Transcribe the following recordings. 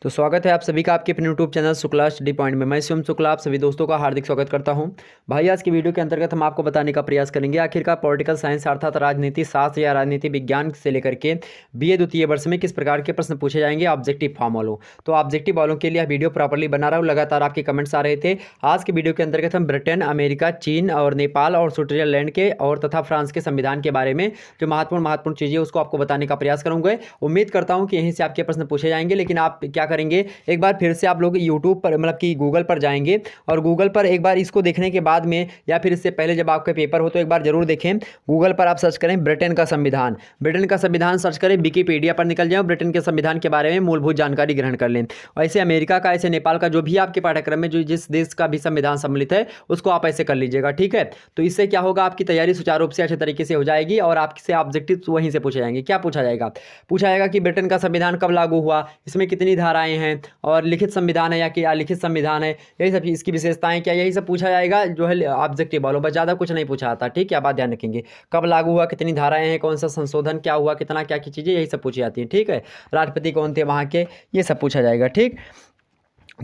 तो स्वागत है आप सभी का आपके अपने YouTube channel Shukla study point में। मैं शिवम शुक्ला आप सभी दोस्तों का हार्दिक स्वागत करता हूं। भाई आज की वीडियो के अंतर्गत हम आपको बताने का प्रयास करेंगे आखिरकार पॉलिटिकल साइंस अर्थात राजनीति शास्त्र या राजनीति विज्ञान से लेकर के बीए द्वितीय वर्ष में किस प्रकार के प्रश्न पूछे जाएंगे ऑब्जेक्टिव फॉर्म वालों। तो ऑब्जेक्टिव वालों के लिए यह वीडियो प्रॉपरली बना रहा हूँ, लगातार आपके कमेंट्स आ रहे थे। आज की वीडियो के अंतर्गत हम ब्रिटेन, अमेरिका, चीन और नेपाल और स्विट्जरलैंड के और तथा फ्रांस के संविधान के बारे में जो महत्वपूर्ण चीज़ें उसको आपको बताने का प्रयास करूंगा। उम्मीद करता हूं कि यहीं से आपके प्रश्न पूछे जाएंगे, लेकिन आप क्या करेंगे, एक बार फिर से आप लोग यूट्यूब पर मतलब कि गूगल पर जाएंगे और गूगल पर एक बार इसको देखने के बाद में या फिर इससे पहले जब आपका पेपर हो तो एक बार जरूर देखें। गूगल पर आप सर्च करें ब्रिटेन का संविधान, ब्रिटेन का संविधान सर्च करें, विकिपीडिया पर निकल जाए, ब्रिटेन के संविधान के बारे में मूलभूत जानकारी ग्रहण कर लें। ऐसे अमेरिका का, ऐसे नेपाल का, जो भी आपके पाठ्यक्रम में जो जिस देश का भी संविधान सम्मिलित है उसको आप ऐसे कर लीजिएगा, ठीक है। तो इससे क्या होगा, आपकी तैयारी सुचारू रूप से अच्छे तरीके से हो जाएगी और आपसे ऑब्जेक्टिव वहीं से पूछे जाएंगे। क्या पूछा जाएगा, पूछा जाएगा कि ब्रिटेन का संविधान कब लागू हुआ, इसमें कितनी धाराएं हैं और लिखित संविधान है या कि अलिखित संविधान है, यही सब इसकी विशेषताएं क्या, यही सब पूछा जाएगा जो है ऑब्जेक्टिव वालों। बस ज़्यादा कुछ नहीं पूछा आता, ठीक है। आप बात ध्यान रखेंगे, कब लागू हुआ, कितनी धाराएं हैं, कौन सा संशोधन क्या हुआ, कितना क्या की चीज़ें, यही सब पूछी जाती हैं, ठीक है। राष्ट्रपति कौन थे वहाँ के, ये सब पूछा जाएगा, ठीक।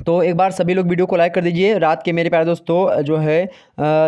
तो एक बार सभी लोग वीडियो को लाइक कर दीजिए। रात के मेरे प्यारे दोस्तों जो है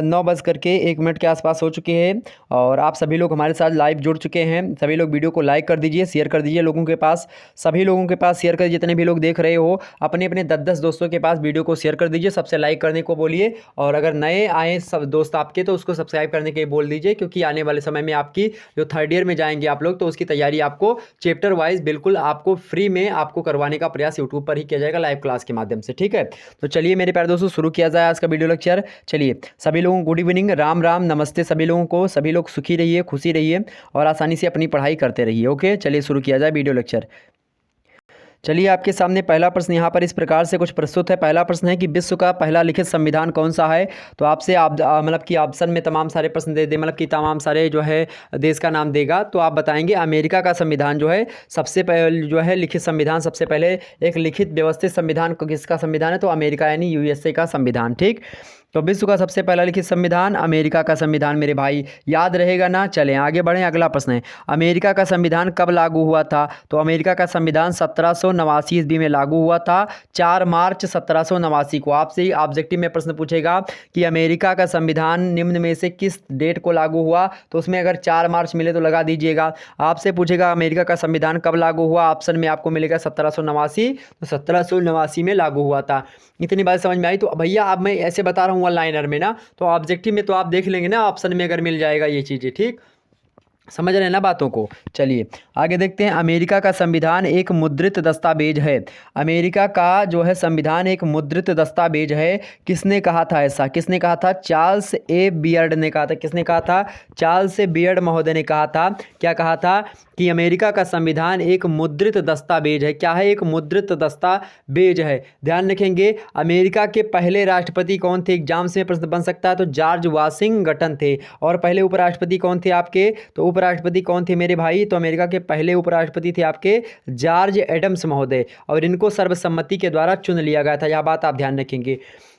9:01 के आसपास हो चुके हैं और आप सभी लोग हमारे साथ लाइव जुड़ चुके हैं। सभी लोग वीडियो को लाइक कर दीजिए, शेयर कर दीजिए लोगों के पास, सभी लोगों के पास शेयर कर, जितने भी लोग देख रहे हो अपने अपने 10-10 दोस्तों के पास वीडियो को शेयर कर दीजिए, सबसे लाइक करने को बोलिए। और अगर नए आए सब दोस्त आपके तो उसको सब्सक्राइब करने के लिए बोल दीजिए, क्योंकि आने वाले समय में आपकी जो थर्ड ईयर में जाएंगे आप लोग तो उसकी तैयारी आपको चैप्टर वाइज बिल्कुल आपको फ्री में आपको करवाने का प्रयास यूट्यूब पर ही किया जाएगा लाइव क्लास के माध्यम से, ठीक है। तो चलिए मेरे प्यारे दोस्तों शुरू किया जाए आज का वीडियो लेक्चर। चलिए सभी लोगों को गुड इवनिंग, राम राम, नमस्ते सभी लोगों को। सभी लोग सुखी रहिए, खुशी रहिए और आसानी से अपनी पढ़ाई करते रहिए, ओके। चलिए शुरू किया जाए वीडियो लेक्चर। चलिए आपके सामने पहला प्रश्न यहाँ पर इस प्रकार से कुछ प्रस्तुत है। पहला प्रश्न है कि विश्व का पहला लिखित संविधान कौन सा है। तो आपसे आप मतलब कि ऑप्शन में तमाम सारे प्रश्न दे मतलब कि तमाम सारे जो है देश का नाम देगा, तो आप बताएंगे अमेरिका का संविधान जो है सबसे पहले जो है लिखित संविधान, सबसे पहले एक लिखित व्यवस्थित संविधान किसका संविधान है, तो अमेरिका यानी यूएसए का संविधान, ठीक। तो विश्व का सबसे पहला लिखित संविधान अमेरिका का संविधान, मेरे भाई याद रहेगा ना। चलें आगे बढ़ें, अगला प्रश्न है अमेरिका का संविधान कब लागू हुआ था। तो अमेरिका का संविधान 1789 ईस्वी में लागू हुआ था, 4 मार्च 1789 को। आपसे ही ऑब्जेक्टिव में प्रश्न पूछेगा कि अमेरिका का संविधान निम्न में से किस डेट को लागू हुआ, तो उसमें अगर 4 मार्च मिले तो लगा दीजिएगा। आपसे पूछेगा अमेरिका का संविधान कब लागू हुआ, ऑप्शन में आपको मिलेगा 1789, तो 1789 में लागू हुआ था। इतनी बात समझ में आई। तो भैया अब मैं ऐसे बता रहा हूँ वन लाइनर में ना, तो ऑब्जेक्टिव में तो आप देख लेंगे ना ऑप्शन में अगर मिल जाएगा ये चीज़ें, ठीक, समझ रहे हैं ना बातों को। चलिए आगे देखते हैं। अमेरिका का संविधान एक मुद्रित दस्तावेज है। अमेरिका का जो है संविधान एक मुद्रित दस्तावेज है, किसने कहा था ऐसा, किसने कहा था, चार्ल्स ए बियर्ड ने कहा था। किसने कहा था, चार्ल्स ए बियर्ड महोदय ने कहा था। क्या कहा था कि अमेरिका का संविधान एक मुद्रित दस्तावेज है। क्या है, एक मुद्रित दस्तावेज है। ध्यान रखेंगे अमेरिका के पहले राष्ट्रपति कौन थे, एग्जाम्स में प्रश्न बन सकता है, तो जॉर्ज वाशिंगटन थे। और पहले उपराष्ट्रपति कौन थे आपके, तो उपराष्ट्रपति कौन थे मेरे भाई, तो अमेरिका के पहले उपराष्ट्रपति थे आपके जॉर्ज एडम्स महोदय, और इनको सर्वसम्मति के द्वारा चुन लिया गया था। यह बात आप ध्यान रखेंगे।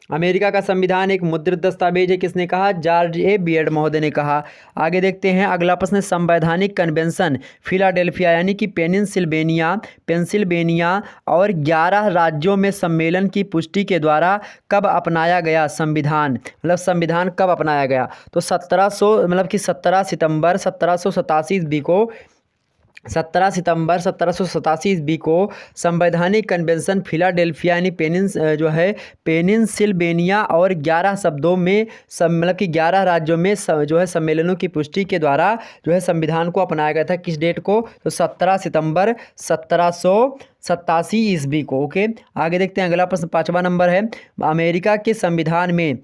अमेरिका का संविधान एक मुद्रित दस्तावेज है, किसने कहा, जॉर्ज ए बियर्ड महोदय ने कहा। आगे देखते हैं अगला प्रश्न, संवैधानिक कन्वेंशन फिलाडेल्फिया यानी कि पेंसिल्वेनिया और 11 राज्यों में सम्मेलन की पुष्टि के द्वारा कब अपनाया गया संविधान, मतलब संविधान कब अपनाया गया, तो 1700 मतलब कि 17 सितंबर 1787 ईस्वी को, 17 सितंबर 1787 ईस्वी को संवैधानिक कन्वेंशन फिलाडेल्फिया यानी जो है पेनिनसिल्वेनिया और 11 शब्दों में मतलब कि 11 राज्यों में जो है सम्मेलनों की पुष्टि के द्वारा जो है संविधान को अपनाया गया था। किस डेट को, तो 17 सितंबर 1787 ईस्वी को, ओके। आगे देखते हैं अगला प्रश्न, 5वां नंबर है अमेरिका के संविधान में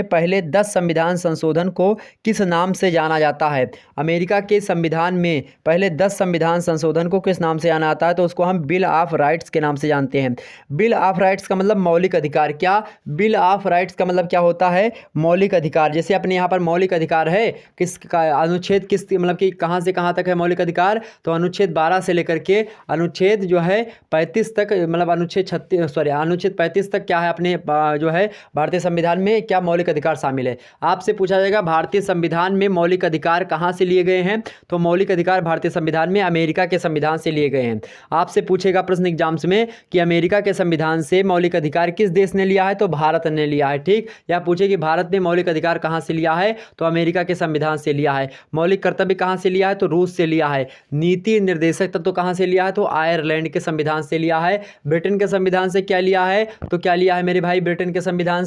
पहले 10 संविधान संशोधन को किस नाम से जाना जाता है। अमेरिका के संविधान में पहले 10 संविधान संशोधन को किस नाम से जाना जाता है, तो उसको हम बिल ऑफ राइट्स के नाम से जानते हैं। बिल ऑफ राइट्स का मतलब मौलिक अधिकार। क्या, बिल ऑफ राइट्स का मतलब क्या होता है, मौलिक अधिकार। जैसे अपने यहाँ पर मौलिक अधिकार है, किस का अनुच्छेद किस मतलब कि कहाँ से कहाँ तक है मौलिक अधिकार, तो अनुच्छेद 12 से लेकर के अनुच्छेद जो है 35 तक, मतलब अनुच्छेद 35 तक क्या है अपने जो है भारतीय संविधान में क्या मौलिक अधिकार शामिल है। आपसे पूछा जाएगा भारतीय संविधान में मौलिक अधिकार कहाँ से लिए गए हैं, तो मौलिक अधिकार भारतीय संविधान में अमेरिका के संविधान से लिए गए हैं। आपसे पूछेगा प्रश्न एग्जाम्स में कि अमेरिका के संविधान से मौलिक अधिकार किस देश ने लिया है, तो भारत ने लिया है। ठीक, या पूछे कि भारत ने मौलिक अधिकार कहाँ से लिया है, तो अमेरिका के संविधान से लिया है। मौलिक कर्तव्य कहाँ से लिया है, तो रूस से लिया है। नीति निर्देशक तत्व कहाँ से लिया है, तो आयरलैंड के संविधान से लिया है। ब्रिटेन के संविधान से क्या लिया है, तो क्या लिया है मेरे भाई, ब्रिटेन के संविधान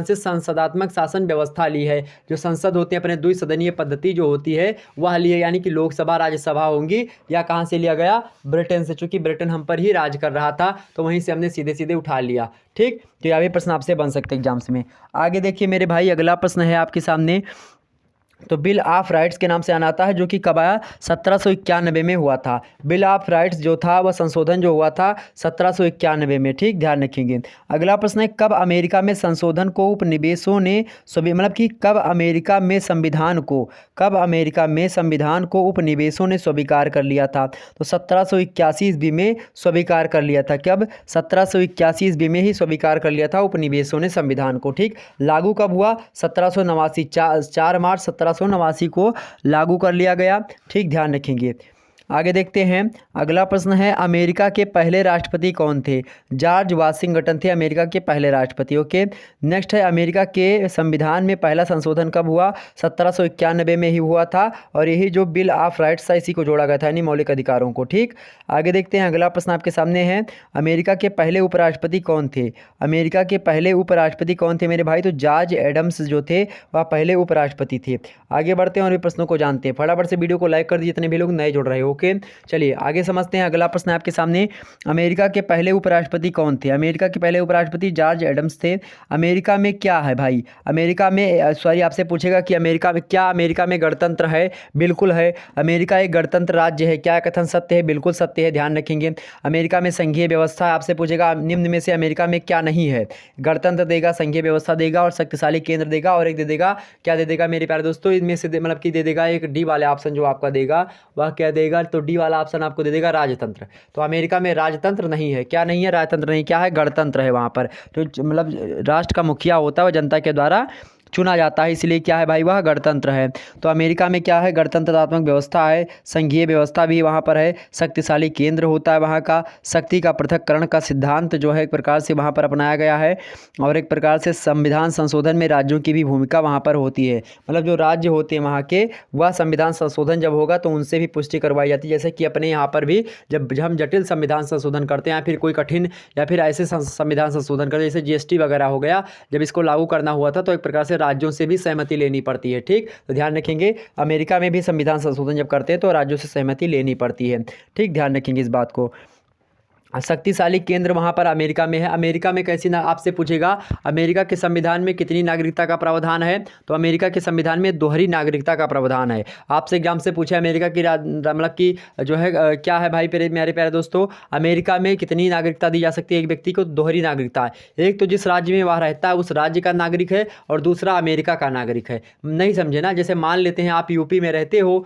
से संसदात्मक शासन व्यवस्था ली है। जो संसद होते हैं अपने द्विसदनीय पद्धति जो होती है वह ली है, यानी कि लोकसभा राज्यसभा होंगी। या कहाँ से लिया गया, ब्रिटेन से, चूंकि ब्रिटेन हम पर ही राज कर रहा था तो वहीं से हमने सीधे सीधे उठा लिया। ठीक, तो यह भी प्रश्न आपसे बन सकते हैं एग्जाम्स में। आगे देखिए मेरे भाई, अगला प्रश्न है आपके सामने, तो बिल ऑफ राइट्स के नाम से आना आता है, जो कि कब आया, 1791 में हुआ था। बिल ऑफ राइट्स जो था वह संशोधन जो हुआ था 1791 में। ठीक, ध्यान रखेंगे। अगला प्रश्न है, कब अमेरिका में संशोधन को उपनिवेशों ने मतलब कि कब अमेरिका में संविधान को उपनिवेशों ने स्वीकार कर लिया था, तो 1781 ईस्वी में स्वीकार कर लिया था। कब, 1781 ईस्वी में ही स्वीकार कर लिया था उपनिवेशों ने संविधान को। ठीक, लागू कब हुआ, 1789, 4 मार्च 1789 को लागू कर लिया गया। ठीक, ध्यान रखेंगे। आगे देखते हैं, अगला प्रश्न है, अमेरिका के पहले राष्ट्रपति कौन थे, जॉर्ज वाशिंगटन थे अमेरिका के पहले राष्ट्रपति। ओके, नेक्स्ट है, अमेरिका के संविधान में पहला संशोधन कब हुआ, 1791 में ही हुआ था, और यही जो बिल ऑफ राइट्स था इसी को जोड़ा गया था, यानी मौलिक अधिकारों को। ठीक, आगे देखते हैं, अगला प्रश्न आपके सामने है, अमेरिका के पहले उपराष्ट्रपति कौन थे, अमेरिका के पहले उपराष्ट्रपति कौन थे मेरे भाई, तो जॉर्ज एडम्स जो थे वह पहले उपराष्ट्रपति थे। आगे बढ़ते हैं और भी प्रश्नों को जानते हैं। फटाफट से वीडियो को लाइक कर दीजिए जितने भी लोग नए जुड़ रहे हो। ओके, चलिए आगे समझते हैं। अगला प्रश्न है आपके सामने, अमेरिका के पहले उपराष्ट्रपति कौन थे, अमेरिका के पहले उपराष्ट्रपति जॉर्ज एडम्स थे। अमेरिका में क्या है भाई, अमेरिका में आपसे पूछेगा कि अमेरिका में गणतंत्र है, बिल्कुल है। अमेरिका एक गणतंत्र राज्य है, क्या कथन सत्य है, बिल्कुल सत्य है, ध्यान रखेंगे। अमेरिका में संघीय व्यवस्था, आपसे पूछेगा निम्न में से अमेरिका में क्या नहीं है, गणतंत्र देगा, संघीय व्यवस्था देगा और शक्तिशाली केंद्र देगा, और एक दे देगा, क्या दे देगा मेरे प्यारे दोस्तों, इनमें से मतलब कि दे देगा एक डी वाले ऑप्शन जो आपका देगा वह क्या देगा, तो डी वाला ऑप्शन आपको दे देगा राजतंत्र। तो अमेरिका में राजतंत्र नहीं है, क्या नहीं है, राजतंत्र नहीं, क्या है, गणतंत्र है। वहाँ पर जो मतलब राष्ट्र का मुखिया होता है वह जनता के द्वारा चुना जाता है, इसलिए क्या है भाई, वह गणतंत्र है। तो अमेरिका में क्या है, गणतंत्रात्मक व्यवस्था है, संघीय व्यवस्था भी वहाँ पर है, शक्तिशाली केंद्र होता है वहाँ का, शक्ति का पृथक्करण का सिद्धांत जो है एक प्रकार से वहाँ पर अपनाया गया है, और एक प्रकार से संविधान संशोधन में राज्यों की भी भूमिका वहाँ पर होती है। मतलब जो राज्य होते हैं वहाँ के, वह संविधान संशोधन जब होगा तो उनसे भी पुष्टि करवाई जाती है। जैसे कि अपने यहाँ पर भी जब हम जटिल संविधान संशोधन करते हैं या फिर कोई कठिन या फिर ऐसे संविधान संशोधन करते हैं, जैसे जीएसटी वगैरह हो गया, जब इसको लागू करना हुआ था तो एक प्रकार से राज्यों से भी सहमति लेनी पड़ती है। ठीक, तो ध्यान रखेंगे, अमेरिका में भी संविधान संशोधन जब करते हैं तो राज्यों से सहमति लेनी पड़ती है। ठीक, ध्यान रखेंगे इस बात को। शक्तिशाली केंद्र वहाँ पर अमेरिका में है। अमेरिका में कैसी आपसे पूछेगा, अमेरिका के संविधान में कितनी नागरिकता का प्रावधान है, तो अमेरिका के संविधान में दोहरी नागरिकता का प्रावधान है। आपसे एग्जाम से पूछे अमेरिका की मतलब कि जो है क्या है भाई मेरे प्यारे दोस्तों, अमेरिका में कितनी नागरिकता दी जा सकती है एक व्यक्ति को, दोहरी नागरिकता है। एक तो जिस राज्य में वह रहता है उस राज्य का नागरिक है, और दूसरा अमेरिका का नागरिक है। नहीं समझे ना, जैसे मान लेते हैं आप यूपी में रहते हो,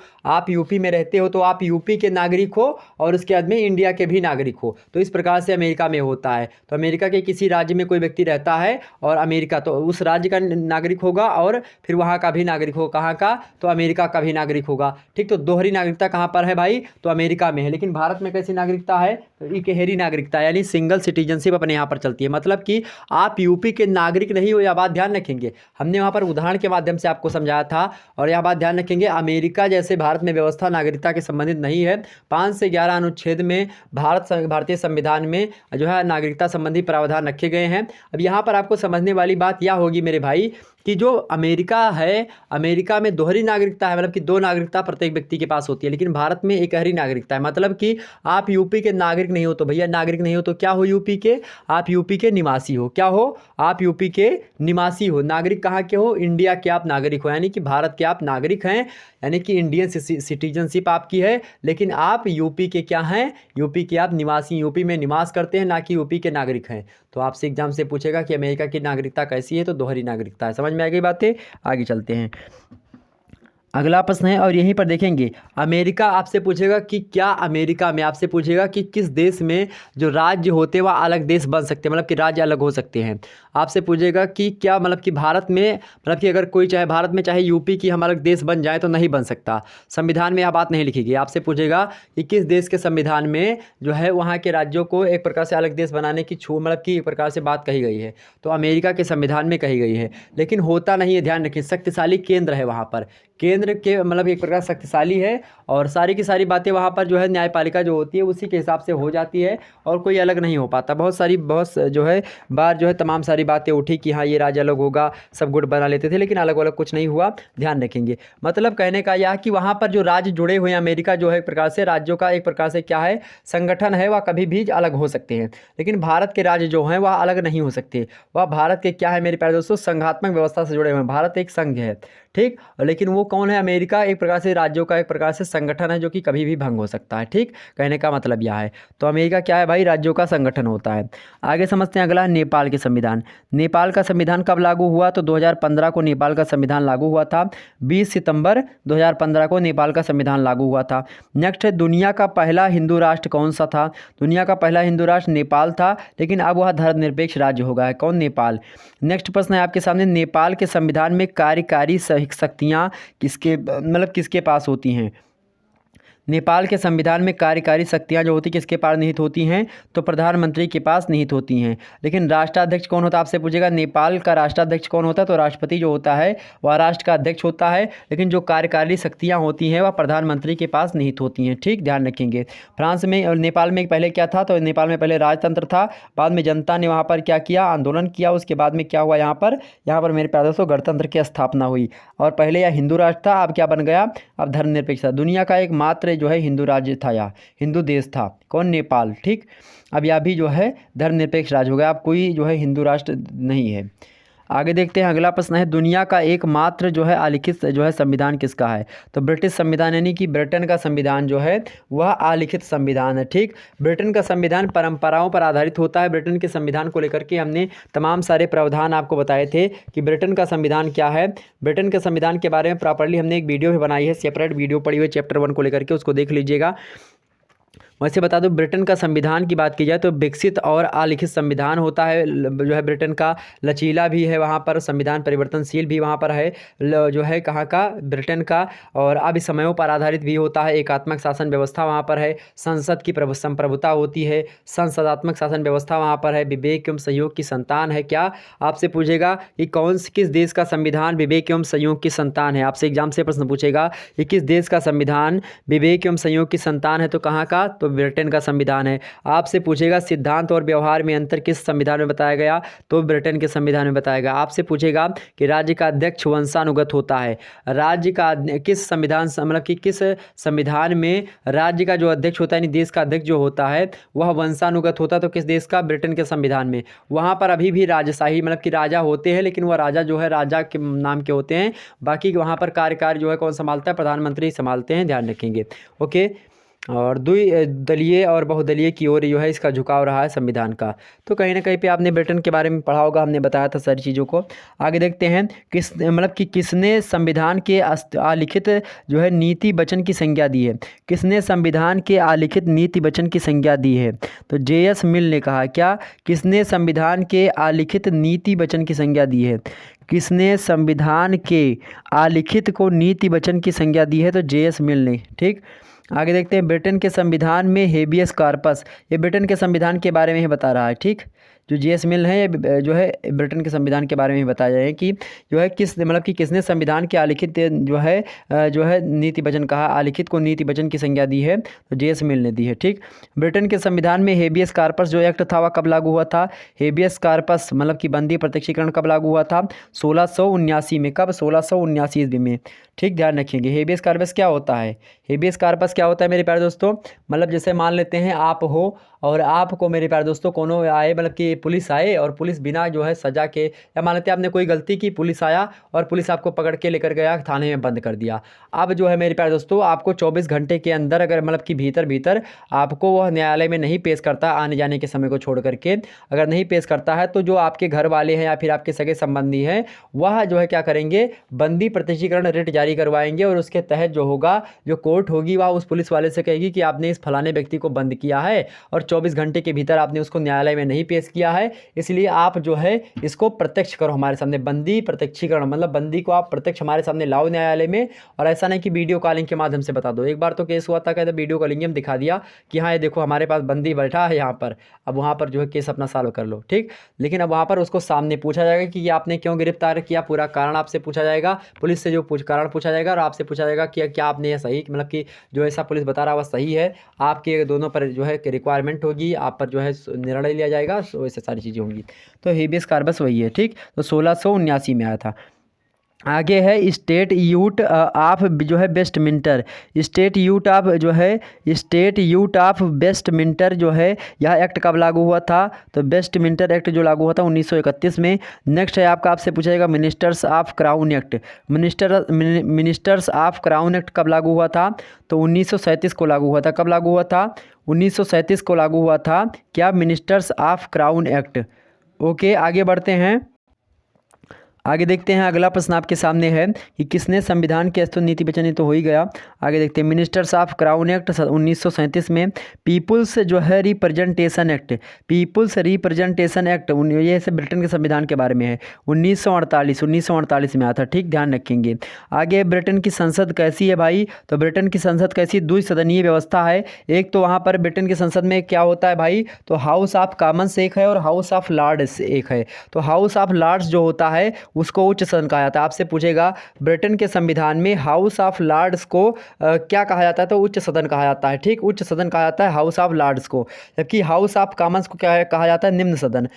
तो आप यूपी के नागरिक हो और उसके बाद में इंडिया के भी नागरिक हो, तो इस प्रकार से अमेरिका में होता है। तो अमेरिका के किसी राज्य में कोई व्यक्ति रहता है और अमेरिका, तो उस राज्य का नागरिक होगा और फिर वहाँ का भी नागरिक होगा, कहाँ का, तो अमेरिका का भी नागरिक होगा। ठीक, तो दोहरी नागरिकता कहाँ पर है भाई, तो अमेरिका में है। लेकिन भारत में कैसी नागरिकता है, तो इकहरी नागरिकता, यानी सिंगल सिटीजनशिप अपने यहाँ पर चलती है। मतलब कि आप यूपी के नागरिक नहीं हो, यह बात ध्यान रखेंगे। हमने वहाँ पर उदाहरण के माध्यम से आपको समझाया था, और यह बात ध्यान रखेंगे, अमेरिका जैसे भारत में व्यवस्था नागरिकता के संबंधित नहीं है। 5 से 11 अनुच्छेद में भारतीय संविधान में जो है नागरिकता संबंधी प्रावधान रखे गए हैं। अब यहाँ पर आपको समझने वाली बात यह होगी मेरे भाई कि जो अमेरिका है, अमेरिका में दोहरी नागरिकता है, मतलब कि 2 नागरिकता प्रत्येक व्यक्ति के पास होती है, लेकिन भारत में एकहरी नागरिकता है। मतलब कि आप यूपी के नागरिक नहीं हो तो भैया, नागरिक नहीं हो तो क्या हो, यूपी के, आप यूपी के निवासी हो। क्या हो, आप यूपी के निवासी हो। नागरिक कहाँ के हो, इंडिया के आप नागरिक हो, यानी कि भारत के आप नागरिक हैं, यानी कि इंडियन सिटीजनशिप आपकी है, लेकिन आप यूपी के क्या हैं, यूपी के आप निवासी, यूपी में निवास करते हैं, ना कि यूपी के नागरिक हैं। तो आपसे एग्जाम से पूछेगा कि अमेरिका की नागरिकता कैसी है, तो दोहरी नागरिकता है। समझ में आ गई बातें, आगे चलते हैं। अगला प्रश्न है और यहीं पर देखेंगे अमेरिका आपसे पूछेगा कि क्या अमेरिका में आपसे पूछेगा कि किस देश में जो राज्य होते हैं वह अलग देश बन सकते हैं, मतलब कि राज्य अलग हो सकते हैं। आपसे पूछेगा कि क्या मतलब कि भारत में, मतलब कि अगर कोई चाहे भारत में चाहे यूपी की हम अलग देश बन जाए तो नहीं बन सकता, संविधान में यह बात नहीं लिखी गई। आपसे पूछेगा कि किस देश के संविधान में जो है वहाँ के राज्यों को एक प्रकार से अलग देश बनाने की मतलब कि एक प्रकार से बात कही गई है, तो अमेरिका के संविधान में कही गई है। लेकिन होता नहीं है, ध्यान रखिए, शक्तिशाली केंद्र है वहाँ पर, केंद्र के मतलब एक प्रकार शक्तिशाली है और सारी की सारी बातें वहाँ पर जो है न्यायपालिका जो होती है उसी के हिसाब से हो जाती है और कोई अलग नहीं हो पाता। बहुत जो है बार जो है तमाम सारी बातें उठी कि हाँ ये राज्य अलग होगा, सब गुट बना लेते थे, लेकिन अलग अलग कुछ नहीं हुआ, ध्यान रखेंगे। मतलब कहने का यह कि वहाँ पर जो राज्य जुड़े हुए हैं, अमेरिका जो है एक प्रकार से राज्यों का एक प्रकार से क्या है, संगठन है, वह कभी भी अलग हो सकते हैं। लेकिन भारत के राज्य जो हैं वह अलग नहीं हो सकते, वह भारत के क्या है मेरे प्यारे दोस्तों, संघात्मक व्यवस्था से जुड़े हुए हैं। भारत एक संघ है, ठीक, लेकिन वो कौन है, अमेरिका एक प्रकार से राज्यों का एक प्रकार से संगठन है जो कि कभी भी भंग हो सकता है। ठीक, कहने का मतलब यह है। तो अमेरिका क्या है भाई, राज्यों का संगठन होता है। आगे समझते हैं अगला, नेपाल के संविधान। नेपाल का संविधान कब लागू हुआ, तो 2015 को नेपाल का संविधान लागू हुआ था। 20 सितंबर 2015 को नेपाल का संविधान लागू हुआ था। नेक्स्ट है, दुनिया का पहला हिंदू राष्ट्र कौन सा था। दुनिया का पहला हिंदू राष्ट्र नेपाल था, लेकिन अब वह धर्मनिरपेक्ष राज्य हो गया है। कौन, नेपाल। नेक्स्ट प्रश्न है आपके सामने, नेपाल के संविधान में कार्यकारी शक्तियाँ किसके मतलब किसके पास होती हैं। नेपाल के संविधान में कार्यकारी शक्तियाँ जो होती किसके पास निहित होती हैं, तो प्रधानमंत्री के पास निहित होती हैं। लेकिन राष्ट्राध्यक्ष कौन होता है, आपसे पूछेगा नेपाल का राष्ट्राध्यक्ष कौन होता है, तो राष्ट्रपति जो होता है वह राष्ट्र का अध्यक्ष होता है। लेकिन जो कार्यकारी शक्तियाँ होती हैं वह प्रधानमंत्री के पास निहित होती हैं। ठीक, ध्यान रखेंगे। फ्रांस में और नेपाल में पहले क्या था, तो नेपाल में पहले राजतंत्र था, बाद में जनता ने वहाँ पर क्या किया, आंदोलन किया, उसके बाद में क्या हुआ, यहाँ पर मेरे प्यारे दोस्तों गणतंत्र की स्थापना हुई। और पहले यह हिंदू राष्ट्र था, अब क्या बन गया, अब धर्मनिरपेक्ष था। दुनिया का एकमात्र जो है हिंदू राज्य था या हिंदू देश था, कौन, नेपाल। ठीक, अब यह भी जो है धर्मनिरपेक्ष राज्य हो गया, अब कोई जो है हिंदू राष्ट्र नहीं है। आगे देखते हैं, अगला प्रश्न है, दुनिया का एकमात्र जो है अलिखित जो है संविधान किसका है, तो ब्रिटिश संविधान, यानी कि ब्रिटेन का संविधान जो है वह अलिखित संविधान है। ठीक, ब्रिटेन का संविधान परंपराओं पर आधारित होता है। ब्रिटेन के संविधान को लेकर के हमने तमाम सारे प्रावधान आपको बताए थे कि ब्रिटेन का संविधान क्या है। ब्रिटेन के संविधान के बारे में प्रॉपरली हमने एक वीडियो भी बनाई है, सेपरेट वीडियो पड़ी हुई चैप्टर 1 को लेकर के, उसको देख लीजिएगा। वैसे बता दूं, ब्रिटेन का संविधान की बात की जाए तो विकसित और अलिखित संविधान होता है जो है ब्रिटेन का, लचीला भी है वहाँ पर, संविधान परिवर्तनशील भी वहाँ पर है जो है कहाँ का, ब्रिटेन का, और अब समयों पर आधारित भी होता है। एकात्मक शासन व्यवस्था वहाँ पर है, संसद की संप्रभुता होती है, संसदात्मक शासन व्यवस्था वहाँ पर है, विवेक एवं संयोग की संतान है। क्या आपसे पूछेगा कि किस देश का संविधान विवेक एवं संयोग की संतान है, आपसे एग्जाम से प्रश्न पूछेगा कि किस देश का संविधान विवेक एवं संयोग की संतान है, तो कहाँ का, तो ब्रिटेन का संविधान है। आपसे पूछेगा सिद्धांत और व्यवहार में अंतर किस संविधान में बताया गया, तो ब्रिटेन के संविधान में बताया गया। आपसे पूछेगा कि राज्य का अध्यक्ष वंशानुगत होता है, राज्य का किस संविधान मतलब कि किस संविधान में राज्य का जो अध्यक्ष होता है, यानी देश का अध्यक्ष जो होता है वह वंशानुगत होता है, तो किस देश का, ब्रिटेन के संविधान में। वहाँ पर अभी भी राजशाही मतलब कि राजा होते हैं, लेकिन वह राजा जो है राजा के नाम के होते हैं, बाकी वहाँ पर कार्यकाल जो है कौन संभालता है, प्रधानमंत्री संभालते हैं, ध्यान रखेंगे। ओके, और द्विदलीय और बहुदलीय की ओर जो है इसका झुकाव रहा है संविधान का। तो कहीं ना कहीं पे आपने ब्रिटेन के बारे में पढ़ा होगा, हमने बताया था सारी चीज़ों को। आगे देखते हैं, किसने संविधान के आलिखित जो है नीति वचन की संज्ञा दी है, किसने संविधान के आलिखित नीति वचन की संज्ञा दी है, तो JS मिल ने कहा। क्या, किसने संविधान के आलिखित नीति वचन की संज्ञा दी है, किसने संविधान के आलिखित को नीति वचन की संज्ञा दी है, तो JS मिल ने। ठीक, आगे देखते हैं, ब्रिटेन के संविधान में हेबियस कॉर्पस, ये ब्रिटेन के संविधान के बारे में ही बता रहा है। ठीक, जो JS मिल है ये जो है ब्रिटेन के संविधान के बारे में ही बताया है कि जो है किसने संविधान के आलिखित जो है नीति वचन कहा, आलिखित को नीति वचन की संज्ञा दी है, तो JS मिल ने दी है। ठीक, ब्रिटेन के संविधान में हेबियस कॉर्पस जो एक्ट था वह कब लागू हुआ था, हेबियस कॉर्पस मतलब कि बंदी प्रत्यक्षीकरण कब लागू हुआ था, 1679 में। कब, 1679 ईस्वी में। ठीक, ध्यान रखेंगे। हेबियस कॉर्पस क्या होता है, हेबियस कॉर्पस क्या होता है मेरे प्यारे दोस्तों, मतलब जैसे मान लेते हैं आप हो और आपको मेरे प्यारे दोस्तों कोनो आए, मतलब कि पुलिस आए और पुलिस बिना जो है सज़ा के, या मान लेते हैं आपने कोई गलती की, पुलिस आया और पुलिस आपको पकड़ के लेकर गया थाने में बंद कर दिया। अब जो है मेरे प्यारे दोस्तों, आपको 24 घंटे के अंदर अगर मतलब कि भीतर आपको वह न्यायालय में नहीं पेश करता, आने जाने के समय को छोड़ करके अगर नहीं पेश करता है, तो जो आपके घर वाले हैं या फिर आपके सगे संबंधी हैं, वह जो है क्या करेंगे, बंदी प्रत्यक्षीकरण रिट जारी करवाएंगे और उसके तहत जो होगा, जो कोर्ट होगी वह उस पुलिस वाले से कहेगी कि आपने इस फलाने व्यक्ति को बंद किया है और 24 घंटे के भीतर आपने उसको न्यायालय में नहीं पेश किया है, इसलिए आप जो है इसको प्रत्यक्ष करो हमारे सामने। बंदी प्रत्यक्षीकरण मतलब बंदी को आप प्रत्यक्ष हमारे सामने लाओ न्यायालय में, और ऐसा नहीं कि वीडियो कॉलिंग के माध्यम से बता दो। एक बार तो केस हुआ था, कहते वीडियो कॉलिंग में दिखा दिया कि हाँ ये देखो हमारे पास बंदी बैठा है यहाँ पर, अब वहाँ पर जो है केस अपना सॉल्व कर लो, ठीक। लेकिन अब वहाँ पर उसको सामने पूछा जाएगा कि ये आपने क्यों गिरफ्तार किया, पूरा कारण आपसे पूछा जाएगा, पुलिस से जो कारण पूछा जाएगा, और आपसे पूछा जाएगा कि क्या आपने ये सही, मतलब कि जो ऐसा पुलिस बता रहा है वह सही है, आपके दोनों पर जो है रिक्वायरमेंट होगी, आप पर जो है निर्णय लिया जाएगा, तो ऐसे सारी चीज़ें होंगी। तो हेबियस कार्पस वही है, ठीक। तो 1679 में आया था। आगे है स्टेट यूट ऑफ जो है वेस्टमिंटर। स्टेट यूट ऑफ जो है स्टेट यूट ऑफ वेस्टमिंटर जो है, यह एक्ट कब लागू हुआ था, तो वेस्टमिंटर एक्ट जो लागू हुआ था 1931 में। नेक्स्ट है आपका, आपसे पूछा जाएगा ministers of crown act. Ministers of crown act कब लागू हुआ था, तो 1937 को लागू हुआ था। कब लागू हुआ था, 1937 को लागू हुआ था क्या, ministers of crown act. Okay, आगे बढ़ते हैं। आगे देखते हैं, अगला प्रश्न आपके सामने है कि किसने संविधान की स्तुति नीति बचने, तो हो ही गया। आगे देखते हैं, मिनिस्टर्स ऑफ क्राउन एक्ट 1937 में। पीपुल्स जो है representation act, peoples representation act ये से ब्रिटेन के संविधान के बारे में है, 1948 में आया था, ठीक, ध्यान रखेंगे। आगे ब्रिटेन की संसद कैसी है भाई, तो ब्रिटेन की संसद कैसी, द्विसदनीय व्यवस्था है। एक तो वहाँ पर ब्रिटेन की संसद में क्या होता है भाई, तो हाउस ऑफ कॉमन्स एक है और हाउस ऑफ लॉर्ड्स एक है। तो हाउस ऑफ लॉर्ड्स जो होता है उसको उच्च सदन कहा जाता है। आपसे पूछेगा ब्रिटेन के संविधान में हाउस ऑफ लॉर्ड्स को क्या कहा जाता है, तो उच्च सदन कहा जाता है, ठीक, उच्च सदन कहा जाता है हाउस ऑफ लॉर्ड्स को, जबकि हाउस ऑफ कॉमन्स को क्या कहा जाता है, निम्न सदन।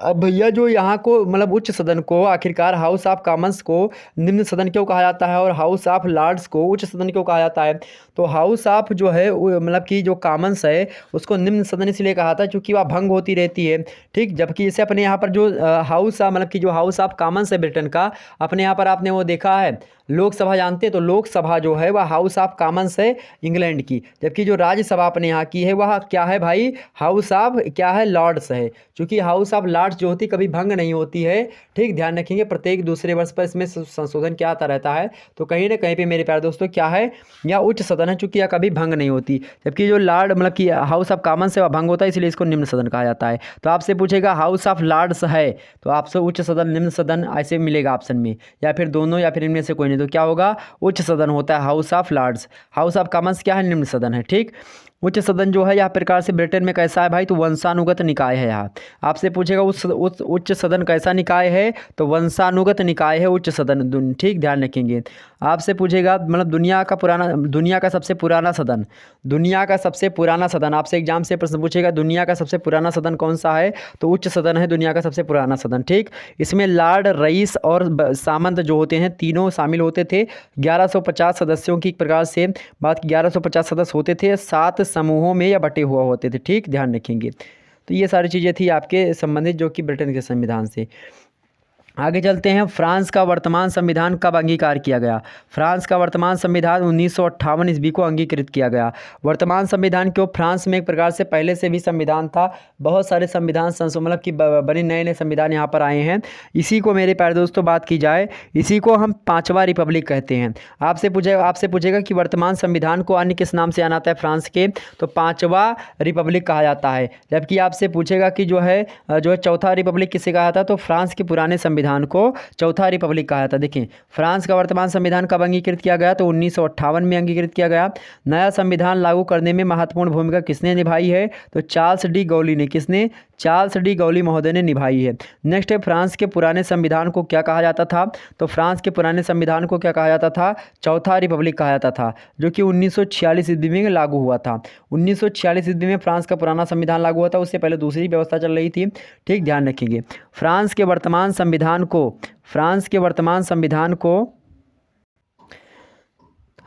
अब भैया जो यहाँ को मतलब उच्च सदन को आखिरकार हाउस ऑफ कॉमन्स को निम्न सदन क्यों कहा जाता है और हाउस ऑफ लॉर्ड्स को उच्च सदन क्यों कहा जाता है, तो हाउस ऑफ जो है मतलब कि जो कॉमन्स है उसको निम्न सदन इसलिए कहा था क्योंकि वह भंग होती रहती है, ठीक। जबकि इसे अपने यहाँ पर जो हाउस मतलब कि जो हाउस ऑफ कॉमन्स है ब्रिटेन का, अपने यहाँ पर आपने वो देखा है लोकसभा, जानते हैं, तो लोकसभा जो है वह हाउस ऑफ कॉमन्स है इंग्लैंड की, जबकि जो राज्यसभा अपने यहाँ की है वह क्या है भाई, हाउस ऑफ क्या है, लॉर्ड्स है। क्योंकि हाउस ऑफ लॉर्ड्स जो होती कभी भंग नहीं होती है, ठीक, ध्यान रखेंगे। प्रत्येक दूसरे वर्ष पर इसमें संशोधन क्या आता रहता है, तो कहीं ना कहीं पे मेरे प्यारे दोस्तों क्या है, या उच्च सदन है, चूंकि यह कभी भंग नहीं होती। जबकि जो लॉर्ड मतलब कि हाउस ऑफ कॉमन्स है वह भंग होता है, इसलिए इसको निम्न सदन कहा जाता है। तो आपसे पूछेगा हाउस ऑफ लॉर्ड्स है, तो आपसे उच्च सदन निम्न सदन ऐसे मिलेगा ऑप्शन में, या फिर दोनों, या फिर इनमें से कोई नहीं, तो क्या होगा, उच्च सदन होता है House of Lords. House of Commons क्या है, निम्न सदन है, ठीक। उच्च सदन जो है यह प्रकार से ब्रिटेन में कैसा है भाई, तो वंशानुगत निकाय है। यहाँ आपसे पूछेगा उच्च सदन कैसा निकाय है, तो वंशानुगत निकाय है उच्च सदन, ठीक, ध्यान रखेंगे। आपसे पूछेगा मतलब दुनिया का सबसे पुराना सदन, दुनिया का सबसे पुराना सदन, आपसे एग्जाम से प्रश्न पूछेगा दुनिया का सबसे पुराना सदन कौन सा है, तो उच्च सदन है दुनिया का सबसे पुराना सदन, ठीक। इसमें लॉर्ड, रईस और सामंत जो होते हैं तीनों शामिल होते थे। 1150 सदस्यों की प्रकार से बात की, 1150 सदस्य होते थे, 7 समूहों में या बटे हुआ होते थे, ठीक, ध्यान रखेंगे। तो ये सारी चीज़ें थी आपके संबंधित जो कि ब्रिटेन के संविधान से। आगे चलते हैं, फ्रांस का वर्तमान संविधान कब अंगीकार किया गया। फ्रांस का वर्तमान संविधान 1958 ईस्वी को अंगीकृत किया गया। वर्तमान संविधान क्यों, फ्रांस में एक प्रकार से पहले से भी संविधान था, बहुत सारे संविधान मतलब कि बने नए नए संविधान यहाँ पर आए हैं। इसी को मेरे प्यारे दोस्तों बात की जाए, इसी को हम 5वां रिपब्लिक कहते हैं। आपसे पूछेगा कि वर्तमान संविधान को अन्य किस नाम से आना आता है फ्रांस के, तो 5वां रिपब्लिक कहा जाता है। जबकि आपसे पूछेगा कि जो है चौथा रिपब्लिक किसे कहा था, तो फ्रांस के पुराने संविधान को चौथा रिपब्लिक कहा था। देखिए फ्रांस का वर्तमान संविधान कब अंगीकृत किया गया, तो 1958 में अंगीकृत किया गया। नया संविधान लागू करने में महत्वपूर्ण भूमिका किसने निभाई है, तो चार्ल्स डी गौली ने, किसने, चार्ल्स डी गौली महोदय ने निभाई है। नेक्स्ट है, फ्रांस के पुराने संविधान को क्या कहा जाता था, तो फ्रांस के पुराने संविधान को क्या कहा जाता था, चौथा रिपब्लिक कहा जाता था, जो कि 1946 ईस्वी में लागू हुआ था। 1946 ईस्वी में फ्रांस का पुराना संविधान लागू हुआ था, उससे पहले दूसरी व्यवस्था चल रही थी, ठीक, ध्यान रखेंगे। फ्रांस के वर्तमान संविधान को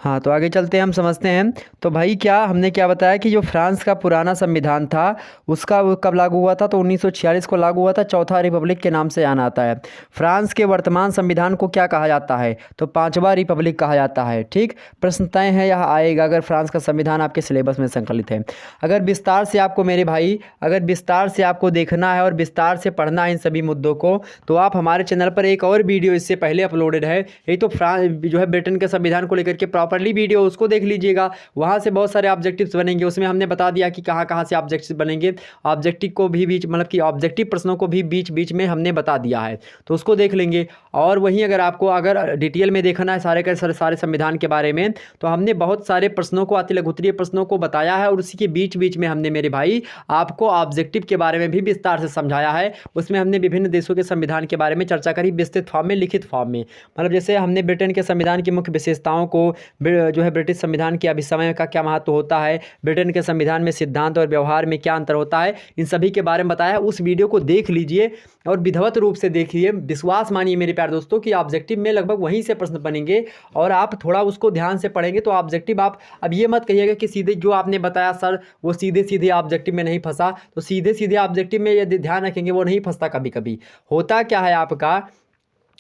हाँ, तो आगे चलते हैं, हम समझते हैं। तो भाई क्या हमने क्या बताया कि जो फ्रांस का पुराना संविधान था उसका वो कब लागू हुआ था, तो 1946 को लागू हुआ था। चौथा रिपब्लिक के नाम से जाना आता है। फ्रांस के वर्तमान संविधान को क्या कहा जाता है, तो पांचवा रिपब्लिक कहा जाता है। ठीक, प्रश्न तय है, यह आएगा अगर फ्रांस का संविधान आपके सिलेबस में संकलित है। अगर विस्तार से आपको मेरे भाई, अगर विस्तार से आपको देखना है और विस्तार से पढ़ना है इन सभी मुद्दों को, तो आप हमारे चैनल पर एक और वीडियो इससे पहले अपलोडेड है, यही तो फ्रांस जो है ब्रिटेन के संविधान को लेकर के प्रॉपर्ली वीडियो, उसको देख लीजिएगा। वहाँ से बहुत सारे ऑब्जेक्टिव्स बनेंगे, उसमें हमने बता दिया कि कहाँ कहाँ से ऑब्जेक्टिव बनेंगे। ऑब्जेक्टिव को भी बीच मतलब कि ऑब्जेक्टिव प्रश्नों को भी बीच बीच में हमने बता दिया है, तो उसको देख लेंगे। और वहीं अगर आपको अगर डिटेल में देखना है सारे के सारे संविधान के बारे में, तो हमने बहुत सारे प्रश्नों को, अति लघुत्तरीय प्रश्नों को बताया है, और उसी के बीच बीच में हमने मेरे भाई आपको ऑब्जेक्टिव के बारे में भी विस्तार से समझाया है। उसमें हमने विभिन्न देशों के संविधान के बारे में चर्चा करी, विस्तृत फॉर्म में, लिखित फॉर्म में। मतलब जैसे हमने ब्रिटेन के संविधान की मुख्य विशेषताओं को, जो है ब्रिटिश संविधान के अभिसमय का क्या महत्व होता है, ब्रिटेन के संविधान में सिद्धांत और व्यवहार में क्या अंतर होता है, इन सभी के बारे में बताया। उस वीडियो को देख लीजिए और विधिवत रूप से देखिए। विश्वास मानिए मेरे प्यारे दोस्तों कि ऑब्जेक्टिव में लगभग वहीं से प्रश्न बनेंगे, और आप थोड़ा उसको ध्यान से पढ़ेंगे तो ऑब्जेक्टिव आप, अब ये मत कहिएगा कि सीधे जो आपने बताया सर वो सीधे सीधे ऑब्जेक्टिव में नहीं फंसा, तो सीधे सीधे ऑब्जेक्टिव में यदि ध्यान रखेंगे वो नहीं फंसता। कभी कभी होता क्या है आपका,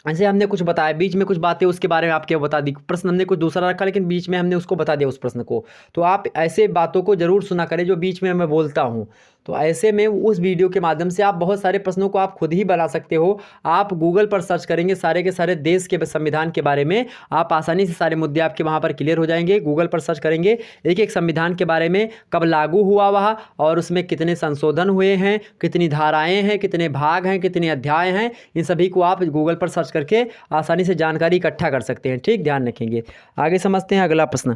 ऐसे हमने कुछ बताया, बीच में कुछ बातें उसके बारे में आपके बता दी, प्रश्न हमने कुछ दूसरा रखा लेकिन बीच में हमने उसको बता दिया उस प्रश्न को। तो आप ऐसे बातों को जरूर सुना करें जो बीच में मैं बोलता हूँ। तो ऐसे में उस वीडियो के माध्यम से आप बहुत सारे प्रश्नों को आप खुद ही बना सकते हो। आप गूगल पर सर्च करेंगे सारे के सारे देश के संविधान के बारे में, आप आसानी से सारे मुद्दे आपके वहाँ पर क्लियर हो जाएंगे। गूगल पर सर्च करेंगे एक एक संविधान के बारे में, कब लागू हुआ वह, और उसमें कितने संशोधन हुए हैं, कितनी धाराएँ हैं, कितने भाग हैं, कितने अध्याय हैं, इन सभी को आप गूगल पर सर्च करके आसानी से जानकारी इकट्ठा कर सकते हैं। ठीक, ध्यान रखेंगे। आगे समझते हैं अगला प्रश्न।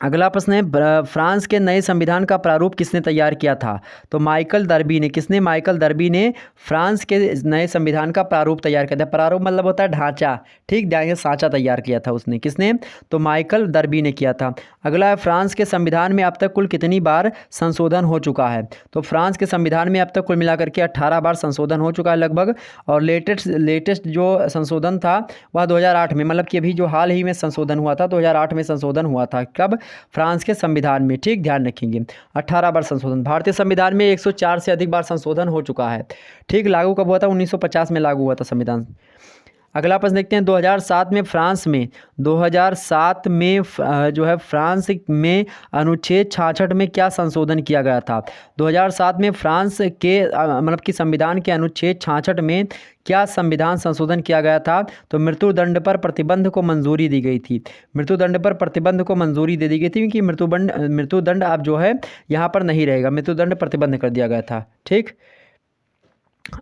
अगला प्रश्न है, फ्रांस के नए संविधान का प्रारूप किसने तैयार किया था, तो माइकल दर्बी ने। किसने, माइकल दर्बी ने फ्रांस के नए संविधान का प्रारूप तैयार किया था। प्रारूप मतलब होता है ढांचा, ठीक, ध्यान, सांचा तैयार किया था उसने। किसने, तो माइकल दर्बी ने किया था। अगला है, फ्रांस के संविधान में अब तक कुल कितनी बार संशोधन हो चुका है, तो फ्रांस के संविधान में अब तक कुल मिलाकर के 18 बार संशोधन हो चुका है लगभग। और लेटेस्ट जो संशोधन था वह 2008 में, मतलब कि अभी जो हाल ही में संशोधन हुआ था, 2008 में संशोधन हुआ था। कब, फ्रांस के संविधान में। ठीक, ध्यान रखेंगे 18 बार संशोधन। भारतीय संविधान में 104 से अधिक बार संशोधन हो चुका है। ठीक, लागू कब हुआ था, 1950 में लागू हुआ था संविधान। अगला प्रश्न देखते हैं, 2007 में फ्रांस में, 2007 में जो है फ्रांस में अनुच्छेद 66 में क्या संशोधन किया गया था। 2007 में फ्रांस के मतलब कि संविधान के अनुच्छेद 66 में क्या संविधान संशोधन किया गया था, तो मृत्युदंड पर प्रतिबंध को मंजूरी दी गई थी। मृत्युदंड पर प्रतिबंध को मंजूरी दे दी गई थी, क्योंकि मृत्युदंड अब जो है यहाँ पर नहीं रहेगा, मृत्युदंड प्रतिबंध कर दिया गया था। ठीक,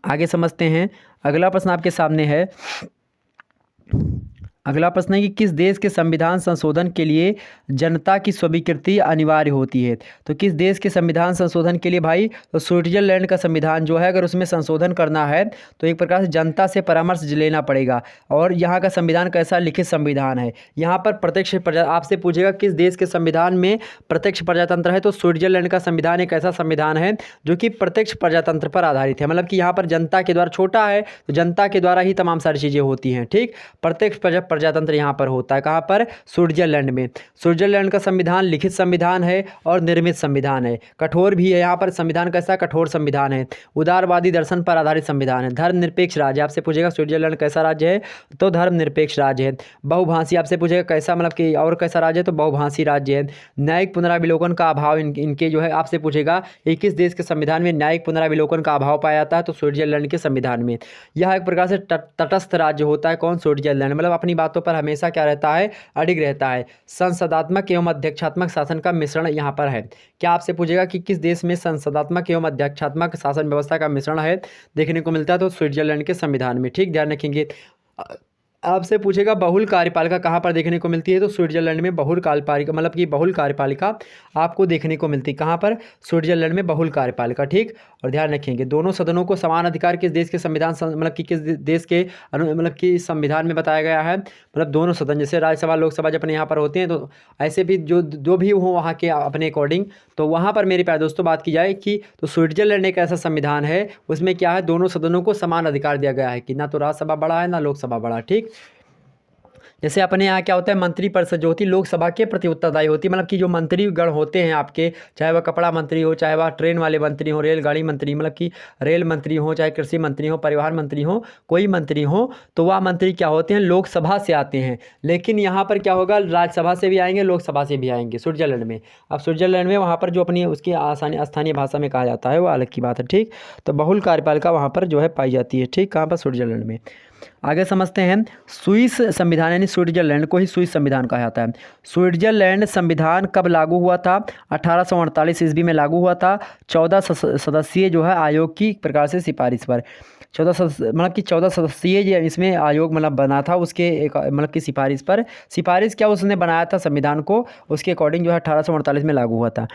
आगे समझते हैं। अगला प्रश्न आपके सामने है, अगला प्रश्न है कि किस देश के संविधान संशोधन के लिए जनता की स्वीकृति अनिवार्य होती है, तो किस देश के संविधान संशोधन के लिए भाई, तो स्विट्जरलैंड का संविधान जो है अगर उसमें संशोधन करना है तो एक प्रकार से जनता से परामर्श लेना पड़ेगा। और यहाँ का संविधान कैसा, लिखित संविधान है। यहाँ पर प्रत्यक्ष आपसे पूछेगा किस देश के संविधान में प्रत्यक्ष प्रजातंत्र है, तो स्विट्जरलैंड का संविधान एक ऐसा संविधान है जो कि प्रत्यक्ष प्रजातंत्र पर आधारित है। मतलब कि यहाँ पर जनता के द्वारा, छोटा है तो जनता के द्वारा ही तमाम सारी चीज़ें होती हैं। ठीक, प्रत्यक्ष प्रजातंत्र यहाँ पर होता है। कहाँ पर, स्विट्जरलैंड में। स्विट्जरलैंड का संविधान लिखित संविधान है और निर्मित संविधान है। कठोर भी है यहाँ पर संविधान, कैसा, कठोर संविधान है। उदारवादी दर्शन पर आधारित संविधान है। धर्मनिरपेक्ष राज्य, आपसे पूछेगा स्विट्जरलैंड कैसा राज्य है, तो धर्मनिरपेक्ष राज्य है। बहुभाषी, आपसे पूछेगा कैसा, मतलब कि और कैसा राज्य है, तो बहुभाषी राज्य है। न्यायिक पुनराविलोकन का अभाव इनके जो है, आपसे पूछेगा 21 देश के संविधान में न्यायिक पुनराविलोकन का अभाव पाया जाता है, तो स्विट्जरलैंड के संविधान में। यह एक प्रकार से तटस्थ राज्य होता है। कौन, स्विट्जरलैंड, मतलब अपनी बातों पर हमेशा क्या रहता है, अडिग रहता है। संसदात्मक एवं अध्यक्षात्मक शासन का मिश्रण यहाँ पर है। क्या आपसे पूछेगा कि किस देश में संसदात्मक एवं अध्यक्षात्मक शासन व्यवस्था का मिश्रण है, देखने को मिलता है, तो स्विट्जरलैंड के संविधान में। ठीक, ध्यान रखेंगे। आपसे पूछेगा बहुल कार्यपालिका कहाँ पर देखने को मिलती है, तो स्विट्जरलैंड में बहुल कार्यपालिका, मतलब कि बहुल कार्यपालिका आपको देखने को मिलती है। कहाँ पर, स्विट्जरलैंड में बहुल कार्यपालिका। ठीक, और ध्यान रखेंगे दोनों सदनों को समान अधिकार किस देश के संविधान, मतलब कि किस देश के मतलब कि संविधान में बताया गया है। मतलब दोनों सदन, जैसे राज्यसभा लोकसभा जब अपने यहाँ पर होते हैं, तो ऐसे भी जो भी हो वहाँ के अपने अकॉर्डिंग, तो वहाँ पर मेरे प्यारे दोस्तों बात की जाए कि तो स्विट्जरलैंड एक ऐसा संविधान है उसमें क्या है, दोनों सदनों को समान अधिकार दिया गया है कि ना तो राज्यसभा बड़ा है ना लोकसभा बड़ा। ठीक, जैसे अपने यहाँ क्या होता है, मंत्रिपरिषद जो होती है लोकसभा के प्रति उत्तरदायी होती है, मतलब कि जो मंत्रीगण होते हैं आपके, चाहे वह कपड़ा मंत्री हो, चाहे वह ट्रेन वाले मंत्री हो, रेलगाड़ी मंत्री, मतलब कि रेल मंत्री हो, चाहे कृषि मंत्री हो, परिवहन मंत्री हो, कोई मंत्री हो, तो वह मंत्री क्या होते हैं, लोकसभा से आते हैं। लेकिन यहाँ पर क्या होगा, राज्यसभा से भी आएंगे, लोकसभा से भी आएंगे स्विट्जरलैंड में। अब स्विट्जरलैंड में वहाँ पर जो अपनी उसकी आसानी स्थानीय भाषा में कहा जाता है वो अलग की बात है, ठीक। तो बहुल कार्यपालिका वहाँ पर जो है पाई जाती है, ठीक, कहाँ पर, स्विट्जरलैंड में। आगे समझते हैं स्विस संविधान, यानी स्विट्जरलैंड को ही स्विस संविधान कहा जाता है। स्विट्जरलैंड संविधान कब लागू हुआ था? 1848 ईस्वी में लागू हुआ था, 14 सदस्यीय जो है आयोग की प्रकार से सिफारिश पर। 14 मतलब कि 14 सदस्यीय इसमें आयोग मतलब बना था, उसके एक मतलब की सिफारिश पर। सिफारिश क्या उसने बनाया था संविधान को, उसके अकॉर्डिंग जो है 1848 में लागू हुआ था।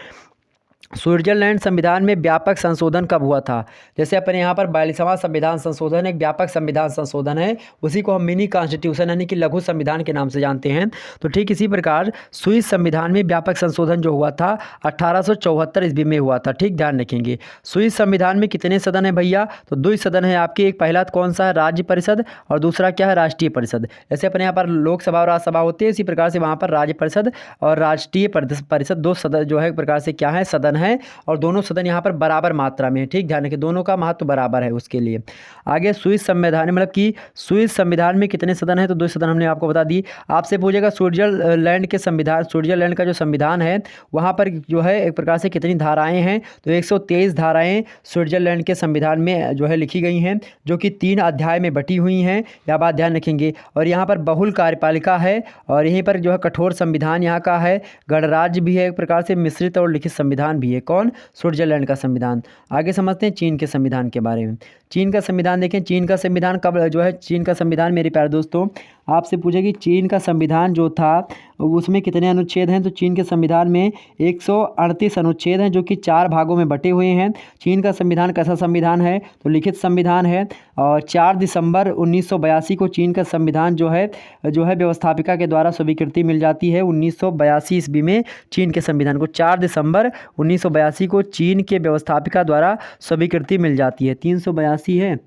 स्विट्जरलैंड संविधान में व्यापक संशोधन कब हुआ था? जैसे अपने यहाँ पर 42वां संविधान संशोधन एक व्यापक संविधान संशोधन है, उसी को हम मिनी कॉन्स्टिट्यूशन यानी कि लघु संविधान के नाम से जानते हैं। तो ठीक इसी प्रकार स्विस संविधान में व्यापक संशोधन जो हुआ था 1874 ईस्वी में हुआ था, ठीक, ध्यान रखेंगे। स्विस संविधान में कितने सदन है भैया? तो 2 सदन है आपके, एक पहला कौन सा है, राज्य परिषद, और दूसरा क्या है, राष्ट्रीय परिषद। जैसे अपने यहाँ पर लोकसभा और राज्यसभा होती है, इसी प्रकार से वहाँ पर राज्य परिषद और राष्ट्रीय परिषद 2 सदन जो है एक प्रकार से क्या है, सदन है, और दोनों सदन यहाँ पर बराबर मात्रा में है, ठीक, ध्यान रखिए, दोनों का महत्व बराबर है उसके लिए। आगे स्विस संविधान मतलब कि स्विस संविधान में कितने सदन है? तो 2 सदन हमने आपको बता दी। आपसे पूछेगा स्विट्जरलैंड के संविधान, स्विट्जरलैंड का जो संविधान है वहाँ पर जो है एक प्रकार से कितनी धाराएं हैं? तो 123 धाराएं स्विट्जरलैंड के संविधान में जो है लिखी गई हैं, जो कि 3 अध्याय में बटी हुई हैं, यह बात ध्यान रखेंगे। और यहाँ पर बहुल कार्यपालिका है, और यहीं पर जो है कठोर संविधान यहाँ का है, गणराज्य भी है, एक प्रकार से मिश्रित और लिखित संविधान भी है। कौन? स्विट्जरलैंड का संविधान। आगे समझते हैं चीन के संविधान के बारे में। चीन का संविधान देखें, चीन का संविधान कब जो है, चीन का संविधान मेरे प्यारे दोस्तों आपसे पूछेगी चीन का संविधान जो था उसमें कितने अनुच्छेद हैं? तो चीन के संविधान में 138 अनुच्छेद हैं, जो कि 4 भागों में बटे हुए हैं। चीन का संविधान कैसा संविधान है? तो लिखित संविधान है, और 4 दिसंबर 1982 को चीन का संविधान जो है व्यवस्थापिका के द्वारा स्वीकृति मिल जाती है। 1982 ईस्वी में चीन के संविधान को 4 दिसंबर 1982 को चीन के व्यवस्थापिका द्वारा स्वीकृति मिल जाती है। 382 है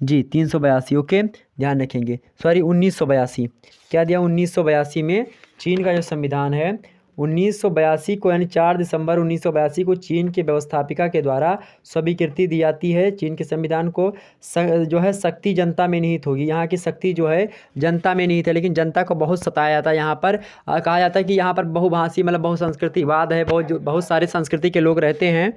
जी, 382, ओके, ध्यान रखेंगे, सॉरी 1982, क्या दिया, 1982 में चीन का जो संविधान है 1982 को, यानी 4 दिसंबर 1982 को चीन के व्यवस्थापिका के द्वारा स्वीकृति दी जाती है। चीन के संविधान को जो है शक्ति जनता में निहित होगी, यहाँ की शक्ति जो है जनता में निहित है, लेकिन जनता को बहुत सताया जाता है। यहाँ पर कहा जाता है कि यहाँ पर बहुभाषी मतलब बहुसंस्कृतिवाद है, बहुत सारे संस्कृति के लोग रहते हैं।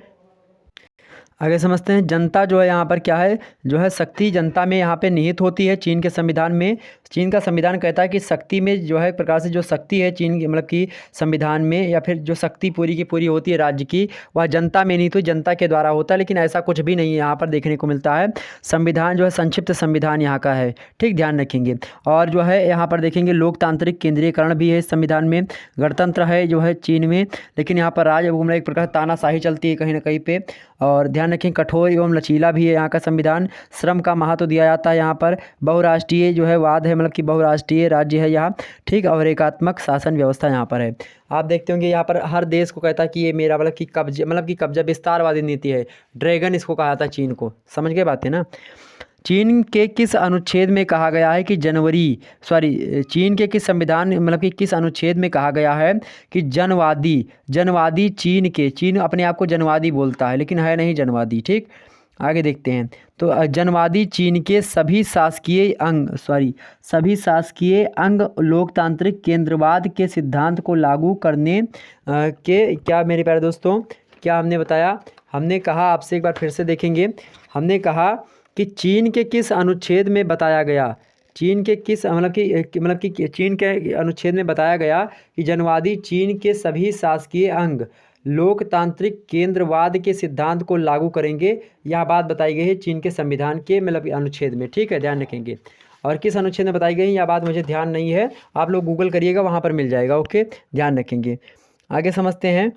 आगे समझते हैं जनता जो है यहाँ पर क्या है, जो है शक्ति जनता में यहाँ पे निहित होती है चीन के संविधान में। चीन का संविधान कहता है कि शक्ति में जो है एक प्रकार से जो शक्ति है चीन की मतलब कि संविधान में, या फिर जो शक्ति पूरी की पूरी होती है राज्य की, वह जनता में निहित हुई, जनता के द्वारा होता है। लेकिन ऐसा कुछ भी नहीं है यहाँ पर देखने को मिलता है। संविधान जो है संक्षिप्त संविधान यहाँ का है, ठीक, ध्यान रखेंगे। और जो है यहाँ पर देखेंगे लोकतांत्रिक केंद्रीयकरण भी है इस संविधान में, गणतंत्र है जो है चीन में, लेकिन यहाँ पर राज एक प्रकार तानाशाही चलती है कहीं ना कहीं पे। और ध्यान रखें कठोर एवं लचीला भी है यहाँ का संविधान। श्रम का महत्व दिया जाता है यहाँ पर। बहुराष्ट्रीय जो है वाद है, मतलब कि बहुराष्ट्रीय राज्य है यहाँ, ठीक, और एकात्मक शासन व्यवस्था यहाँ पर है। आप देखते होंगे यहाँ पर हर देश को कहता है कि ये मेरा मतलब कि कब्जा विस्तारवादी नीति है, ड्रैगन इसको कहा जाता है चीन को, समझ गए बात है ना। चीन के किस अनुच्छेद में कहा गया है कि चीन के किस संविधान मतलब कि किस अनुच्छेद में कहा गया है कि जनवादी चीन अपने आप को जनवादी बोलता है, लेकिन है नहीं जनवादी, ठीक। आगे देखते हैं, तो जनवादी चीन के सभी शासकीय अंग लोकतांत्रिक केंद्रवाद के सिद्धांत को लागू करने के, क्या मेरे प्यारे दोस्तों, क्या हमने बताया? हमने कहा, आपसे एक बार फिर से देखेंगे, हमने कहा कि चीन के किस अनुच्छेद में बताया गया, चीन के किस मतलब कि चीन के अनुच्छेद में बताया गया कि जनवादी चीन के सभी शासकीय अंग लोकतांत्रिक केंद्रवाद के सिद्धांत को लागू करेंगे। यह बात बताई गई है चीन के संविधान के मतलब अनुच्छेद में, ठीक है, ध्यान रखेंगे। और किस अनुच्छेद में बताई गई यह बात मुझे ध्यान नहीं है, आप लोग गूगल करिएगा, वहाँ पर मिल जाएगा, ओके, ध्यान रखेंगे। आगे समझते हैं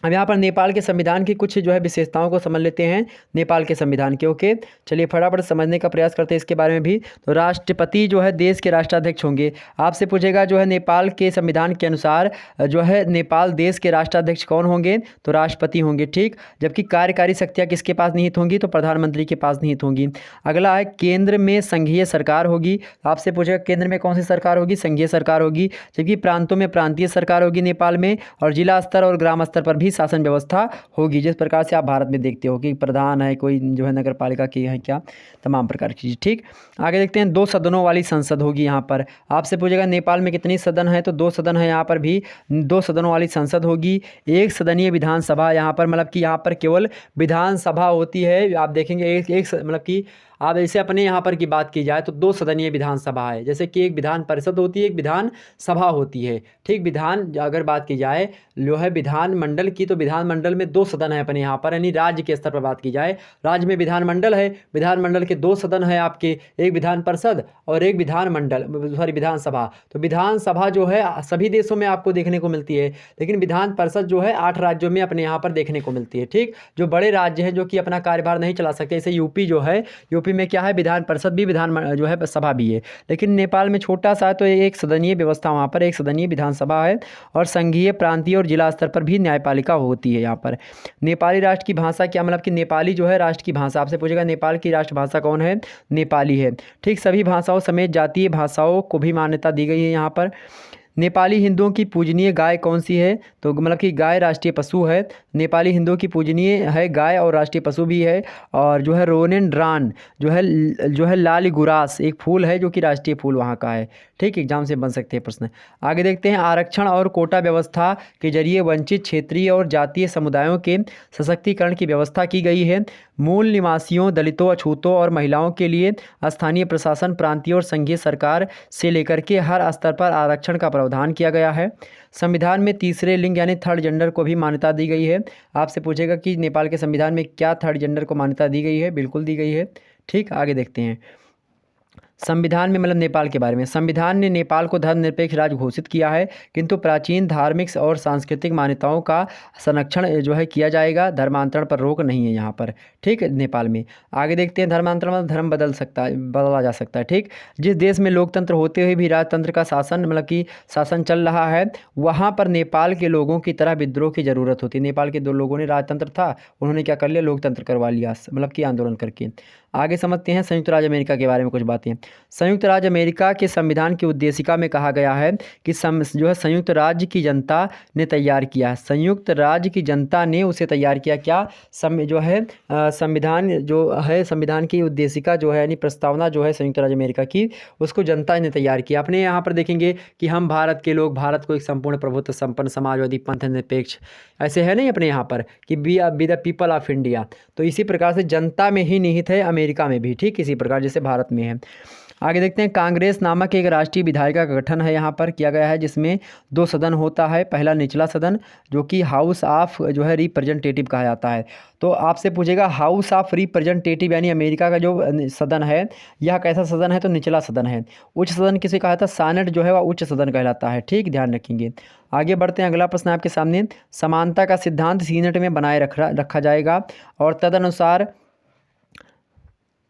अब यहाँ पर नेपाल के संविधान की कुछ जो है विशेषताओं को समझ लेते हैं। नेपाल के संविधान के ओके, चलिए फटाफट समझने का प्रयास करते हैं इसके बारे में भी। तो राष्ट्रपति जो है देश के राष्ट्राध्यक्ष होंगे। आपसे पूछेगा जो है नेपाल के संविधान के अनुसार जो है नेपाल देश के राष्ट्राध्यक्ष कौन होंगे, तो राष्ट्रपति होंगे, ठीक। जबकि कार्यकारी शक्तियाँ किसके पास निहित होंगी, तो प्रधानमंत्री के पास निहित होंगी। अगला है केंद्र में संघीय सरकार होगी। आपसे पूछेगा केंद्र में कौन सी सरकार होगी, संघीय सरकार होगी। जबकि प्रांतों में प्रांतीय सरकार होगी नेपाल में, और जिला स्तर और ग्राम स्तर पर भी शासन व्यवस्था होगी, जिस प्रकार से आप भारत में देखते हो कि प्रधान है, कोई जो है नगर पालिका की है, क्या तमाम प्रकार की चीज़, ठीक। आगे देखते हैं 2 सदनों वाली संसद होगी यहाँ पर। आपसे पूछेगा नेपाल में कितनी सदन है, तो 2 सदन है, यहाँ पर भी 2 सदनों वाली संसद होगी। एक सदनीय विधानसभा यहाँ पर, मतलब कि यहाँ पर केवल विधानसभा होती है। आप देखेंगे मतलब कि आप ऐसे अपने यहाँ पर की बात की जाए तो 2 सदनीय विधानसभा है, जैसे कि एक विधान परिषद होती है, एक विधान सभा होती है, ठीक। विधान अगर बात की जाए जो है विधानमंडल की, तो विधानमंडल में 2 सदन है अपने यहाँ पर, यानी राज्य के स्तर पर बात की जाए, राज्य में विधानमंडल है, विधानमंडल के 2 सदन है आपके, एक विधान परिषद और एक विधानसभा। तो विधानसभा जो है सभी देशों में आपको देखने को मिलती है, लेकिन विधान परिषद जो है 8 राज्यों में अपने यहाँ पर देखने को मिलती है, ठीक। जो बड़े राज्य हैं जो कि अपना कार्यभार नहीं चला सकते, जैसे यूपी जो है, यूपी में क्या है, विधान परिषद भी, विधान जो है सभा भी है। लेकिन नेपाल में छोटा सा, तो एक सदनीय व्यवस्था, वहाँ पर एक सदनीय विधानसभा है, और संघीय, प्रांतीय और जिला स्तर पर भी न्यायपालिका होती है यहाँ पर। नेपाली राष्ट्र की भाषा क्या, मतलब कि नेपाली जो है राष्ट्र की भाषा। आपसे पूछेगा नेपाल की राष्ट्रभाषा कौन है, नेपाली है, ठीक। सभी भाषाओं समेत जातीय भाषाओं को भी मान्यता दी गई है यहाँ पर। नेपाली हिंदुओं की पूजनीय गाय कौन सी है, तो मतलब कि गाय राष्ट्रीय पशु है। नेपाली हिंदुओं की पूजनीय है गाय, और राष्ट्रीय पशु भी है। और जो है रोनेंड्रान जो है लाल गुरास एक फूल है, जो कि राष्ट्रीय फूल वहाँ का है, ठीक। एग्जाम से बन सकते हैं प्रश्न। आगे देखते हैं आरक्षण और कोटा व्यवस्था के जरिए वंचित क्षेत्रीय और जातीय समुदायों के सशक्तिकरण की व्यवस्था की गई है। मूल निवासियों, दलितों, अछूतों और महिलाओं के लिए स्थानीय प्रशासन, प्रांतीय और संघीय सरकार से लेकर के हर स्तर पर आरक्षण का प्रावधान किया गया है। संविधान में तीसरे लिंग यानी थर्ड जेंडर को भी मान्यता दी गई है। आपसे पूछेगा कि नेपाल के संविधान में क्या थर्ड जेंडर को मान्यता दी गई है, बिल्कुल दी गई है, ठीक। आगे देखते हैं संविधान में, मतलब नेपाल के बारे में, संविधान ने नेपाल को धर्मनिरपेक्ष राज्य घोषित किया है, किंतु प्राचीन धार्मिक और सांस्कृतिक मान्यताओं का संरक्षण जो है किया जाएगा। धर्मांतरण पर रोक नहीं है यहाँ पर, ठीक, नेपाल में। आगे देखते हैं धर्मांतरण मतलब धर्म बदला जा सकता है, ठीक। जिस देश में लोकतंत्र होते हुए भी राजतंत्र का शासन, मतलब कि शासन चल रहा है, वहाँ पर नेपाल के लोगों की तरह विद्रोह की ज़रूरत होती है। नेपाल के 2 लोगों ने राजतंत्र था, उन्होंने क्या कर लिया, लोकतंत्र करवा लिया, मतलब कि आंदोलन करके। आगे समझते हैं संयुक्त राज्य अमेरिका के बारे में कुछ बातें। संयुक्त राज्य अमेरिका के संविधान की उद्देशिका में कहा गया है कि जो है संयुक्त राज्य की जनता ने तैयार किया है। संयुक्त राज्य की जनता ने उसे तैयार किया, क्या जो है संविधान जो है, संविधान की उद्देशिका जो है यानी प्रस्तावना जो है संयुक्त राज्य अमेरिका की, उसको जनता ने तैयार किया। अपने यहाँ पर देखेंगे कि हम भारत के लोग, भारत को एक संपूर्ण प्रभुत्व संपन्न समाजवादी पंथ निरपेक्ष ऐसे है नहीं अपने यहाँ पर कि be the people of India, तो इसी प्रकार से जनता में ही निहित है अमेरिका में भी, ठीक, इसी प्रकार जैसे भारत में है। आगे देखते हैं कांग्रेस नामक एक राष्ट्रीय विधायिका का गठन है यहाँ पर किया गया है, जिसमें 2 सदन होता है। पहला निचला सदन जो कि हाउस ऑफ जो है रिप्रेजेंटेटिव कहा जाता है। तो आपसे पूछेगा हाउस ऑफ रिप्रेजेंटेटिव यानी अमेरिका का जो सदन है, यह कैसा सदन है, तो निचला सदन है। उच्च सदन किसे कहा जाता है, सेनेट जो है वह उच्च सदन कहलाता है, ठीक, ध्यान रखेंगे। आगे बढ़ते हैं, अगला प्रश्न आपके सामने, समानता का सिद्धांत सीनेट में बनाए रखा जाएगा और तदनुसार,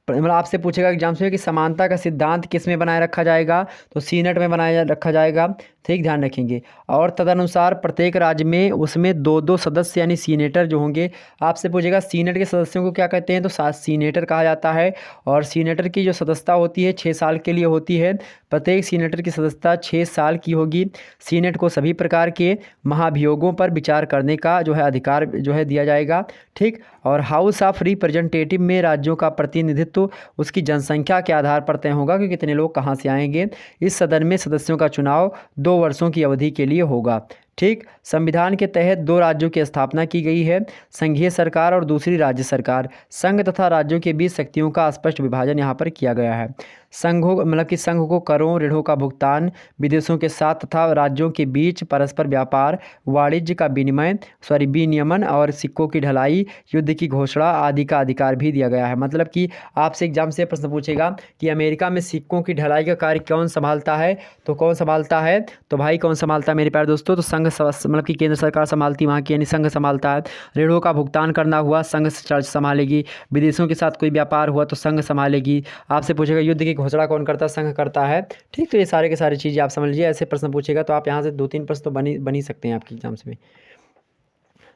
मतलब आपसे पूछेगा एग्जाम से कि समानता का सिद्धांत किस में बनाए रखा जाएगा, तो सीनेट में बनाया रखा जाएगा, ठीक, ध्यान रखेंगे। और तदनुसार प्रत्येक राज्य में उसमें 2-2 सदस्य यानी सीनेटर जो होंगे। आपसे पूछेगा सीनेट के सदस्यों को क्या कहते हैं, तो सीनेटर कहा जाता है। और सीनेटर की जो सदस्यता होती है 6 साल के लिए होती है। प्रत्येक सीनेटर की सदस्यता 6 साल की होगी। सीनेट को सभी प्रकार के महाभियोगों पर विचार करने का जो है अधिकार जो है दिया जाएगा, ठीक। और हाउस ऑफ रिप्रेजेंटेटिव में राज्यों का प्रतिनिधित्व उसकी जनसंख्या के आधार पर तय होगा कि कितने लोग कहाँ से आएंगे। इस सदन में सदस्यों का चुनाव 2 वर्षों की अवधि के लिए होगा, ठीक। संविधान के तहत 2 राज्यों की स्थापना की गई है, संघीय सरकार और दूसरी राज्य सरकार। संघ तथा राज्यों के बीच शक्तियों का स्पष्ट विभाजन यहाँ पर किया गया है। संघों मतलब कि संघ को करों ऋणों का भुगतान, विदेशों के साथ तथा राज्यों के बीच परस्पर व्यापार, वाणिज्य का विनियमन और सिक्कों की ढलाई, युद्ध की घोषणा आदि का अधिकार भी दिया गया है। मतलब कि आपसे एग्जाम से प्रश्न पूछेगा कि अमेरिका में सिक्कों की ढलाई का कार्य कौन संभालता है, तो कौन संभालता है, तो भाई कौन संभालता है मेरे प्यारे दोस्तों, तो संघ मतलब कि केंद्र सरकार संभालती वहाँ की, यानी संघ संभालता है। ऋणों का भुगतान करना हुआ संघ संभालेगी, विदेशों के साथ कोई व्यापार हुआ तो संघ संभालेगी। आपसे पूछेगा युद्ध की घोषणा कौन करता है, संघ करता है। ठीक, तो ये सारे के सारी चीज़ें आप समझ लीजिए। ऐसे प्रश्न पूछेगा तो आप यहाँ से 2-3 प्रश्न तो बन ही सकते हैं आपके एग्जाम्स में।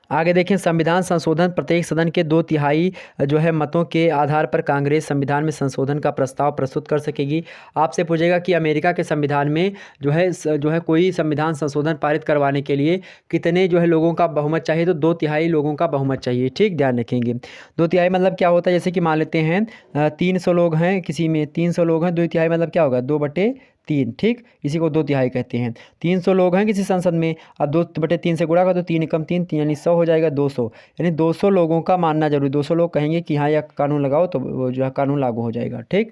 आगे देखें, संविधान संशोधन, प्रत्येक सदन के 2/3 जो है मतों के आधार पर कांग्रेस संविधान में संशोधन का प्रस्ताव प्रस्तुत कर सकेगी। आपसे पूछेगा कि अमेरिका के संविधान में जो है कोई संविधान संशोधन पारित करवाने के लिए कितने जो है लोगों का बहुमत चाहिए, तो 2/3 लोगों का बहुमत चाहिए। ठीक, ध्यान रखेंगे। 2/3 मतलब क्या होता है, जैसे कि मान लेते हैं 300 लोग हैं, किसी में 300 लोग हैं, 2/3 मतलब क्या होगा, 2/3। ठीक, इसी को 2/3 कहते हैं। 300 लोग हैं किसी संसद में, अब 2/3 से गुणा कर तो 3 एकम 3 यानी 100 हो जाएगा, 200, यानी 200 लोगों का मानना जरूरी। 200 लोग कहेंगे कि हाँ यह कानून लगाओ तो वो जो है कानून लागू हो जाएगा। ठीक,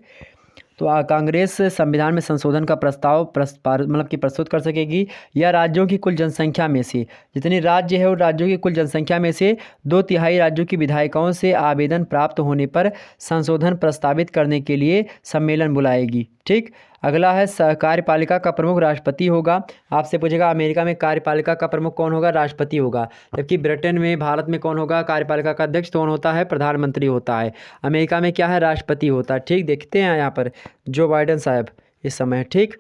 तो कांग्रेस संविधान में संशोधन का प्रस्ताव मतलब कि प्रस्तुत कर सकेगी, या राज्यों की कुल जनसंख्या में से, जितने राज्य है उन राज्यों की कुल जनसंख्या में से 2/3 राज्यों की विधायिकाओं से आवेदन प्राप्त होने पर संशोधन प्रस्तावित करने के लिए सम्मेलन बुलाएगी। ठीक, अगला है कार्यपालिका का प्रमुख राष्ट्रपति होगा। आपसे पूछेगा अमेरिका में कार्यपालिका का प्रमुख कौन होगा, राष्ट्रपति होगा। जबकि ब्रिटेन में, भारत में कौन होगा कार्यपालिका का अध्यक्ष, कौन होता है, प्रधानमंत्री होता है। अमेरिका में क्या है, राष्ट्रपति होता है। ठीक, देखते हैं यहाँ पर जो बाइडेन साहब इस समय। ठीक,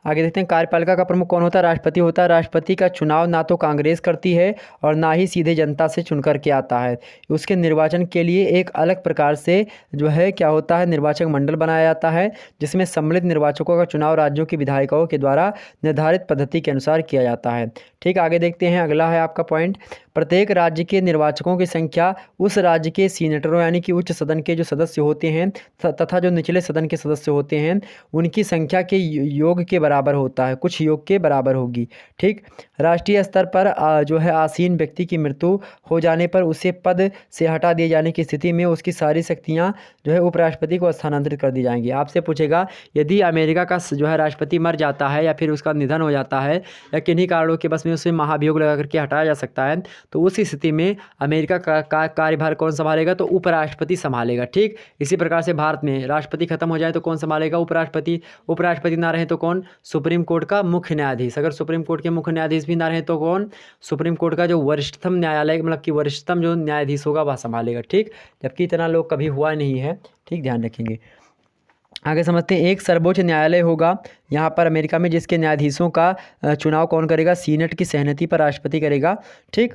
आगे देखते हैं, कार्यपालिका का प्रमुख कौन होता है, राष्ट्रपति होता है। राष्ट्रपति का चुनाव ना तो कांग्रेस करती है और ना ही सीधे जनता से चुन करके आता है। उसके निर्वाचन के लिए एक अलग प्रकार से जो है क्या होता है, निर्वाचक मंडल बनाया जाता है, जिसमें सम्मिलित निर्वाचकों का चुनाव राज्यों की विधायिकाओं के द्वारा निर्धारित पद्धति के अनुसार किया जाता है। ठीक, आगे देखते हैं, अगला है आपका पॉइंट, प्रत्येक राज्य के निर्वाचकों की संख्या उस राज्य के सीनेटरों यानी कि उच्च सदन के जो सदस्य होते हैं तथा जो निचले सदन के सदस्य होते हैं उनकी संख्या के योग के बराबर होता है, कुछ योग के बराबर होगी। ठीक, राष्ट्रीय स्तर पर जो है आसीन व्यक्ति की मृत्यु हो जाने पर उसे पद से हटा दिए जाने की स्थिति में उसकी सारी शक्तियाँ जो है उपराष्ट्रपति को स्थानांतरित कर दी जाएंगी। आपसे पूछेगा यदि अमेरिका का जो है राष्ट्रपति मर जाता है या फिर उसका निधन हो जाता है या किन्हीं कारणों के बस में उसे महाभियोग लगा करके हटाया जा सकता है, तो उस स्थिति में अमेरिका का कार्यभार कौन संभालेगा, तो उपराष्ट्रपति संभालेगा। ठीक, इसी प्रकार से भारत में राष्ट्रपति खत्म हो जाए तो कौन संभालेगा, उपराष्ट्रपति। उपराष्ट्रपति ना रहे तो कौन, सुप्रीम कोर्ट का मुख्य न्यायाधीश। अगर सुप्रीम कोर्ट के मुख्य न्यायाधीश भी ना रहे तो कौन, सुप्रीम कोर्ट का जो वरिष्ठतम न्यायालय मतलब कि वरिष्ठतम जो न्यायाधीश होगा वह संभालेगा। ठीक, जबकि इतना लोग कभी हुआ नहीं है। ठीक, ध्यान रखेंगे। आगे समझते हैं, एक सर्वोच्च न्यायालय होगा यहाँ पर अमेरिका में, जिसके न्यायाधीशों का चुनाव कौन करेगा, सीनेट की सहमति पर राष्ट्रपति करेगा। ठीक,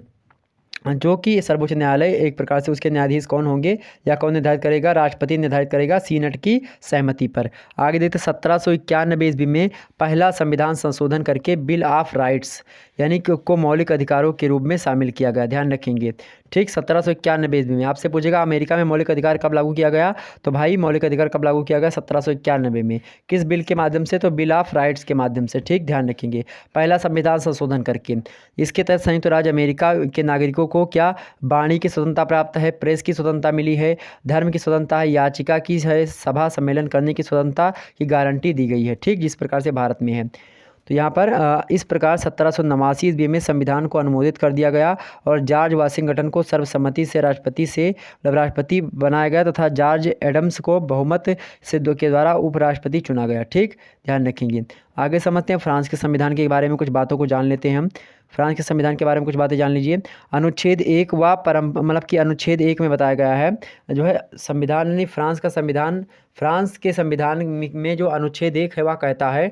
जो कि सर्वोच्च न्यायालय एक प्रकार से उसके न्यायाधीश कौन होंगे या कौन निर्धारित करेगा, राष्ट्रपति निर्धारित करेगा सीनेट की सहमति पर। आगे देखते 1791 ईस्वी में पहला संविधान संशोधन करके बिल ऑफ राइट्स यानी कि को मौलिक अधिकारों के रूप में शामिल किया गया। ध्यान रखेंगे। ठीक, 1791 ईस्वी में। आपसे पूछेगा अमेरिका में मौलिक अधिकार कब लागू किया गया, तो भाई मौलिक अधिकार कब लागू किया गया, 1791 में। किस बिल के माध्यम से, तो बिल ऑफ राइट्स के माध्यम से। ठीक, ध्यान रखेंगे, पहला संविधान संशोधन करके। इसके तहत संयुक्त राज्य अमेरिका के नागरिकों को क्या वाणी की स्वतंत्रता प्राप्त है, प्रेस की स्वतंत्रता मिली है, धर्म की स्वतंत्रता है, याचिका की है, सभा सम्मेलन करने की स्वतंत्रता की गारंटी दी गई है। ठीक, जिस प्रकार से भारत में है। तो यहाँ पर इस प्रकार 1789 ईस्वी में संविधान को अनुमोदित कर दिया गया और जॉर्ज वाशिंगटन को सर्वसम्मति से राष्ट्रपति बनाया गया तथा जॉर्ज एडम्स को बहुमत से के द्वारा उपराष्ट्रपति चुना गया। ठीक, ध्यान रखेंगे। आगे समझते हैं फ्रांस के संविधान के बारे में कुछ बातों को जान लेते हैं हम। फ्रांस के संविधान के बारे में कुछ बातें जान लीजिए। अनुच्छेद 1 व मतलब कि अनुच्छेद 1 में बताया गया है जो है संविधान यानी फ्रांस के संविधान में जो अनुच्छेद 1 है वह कहता है,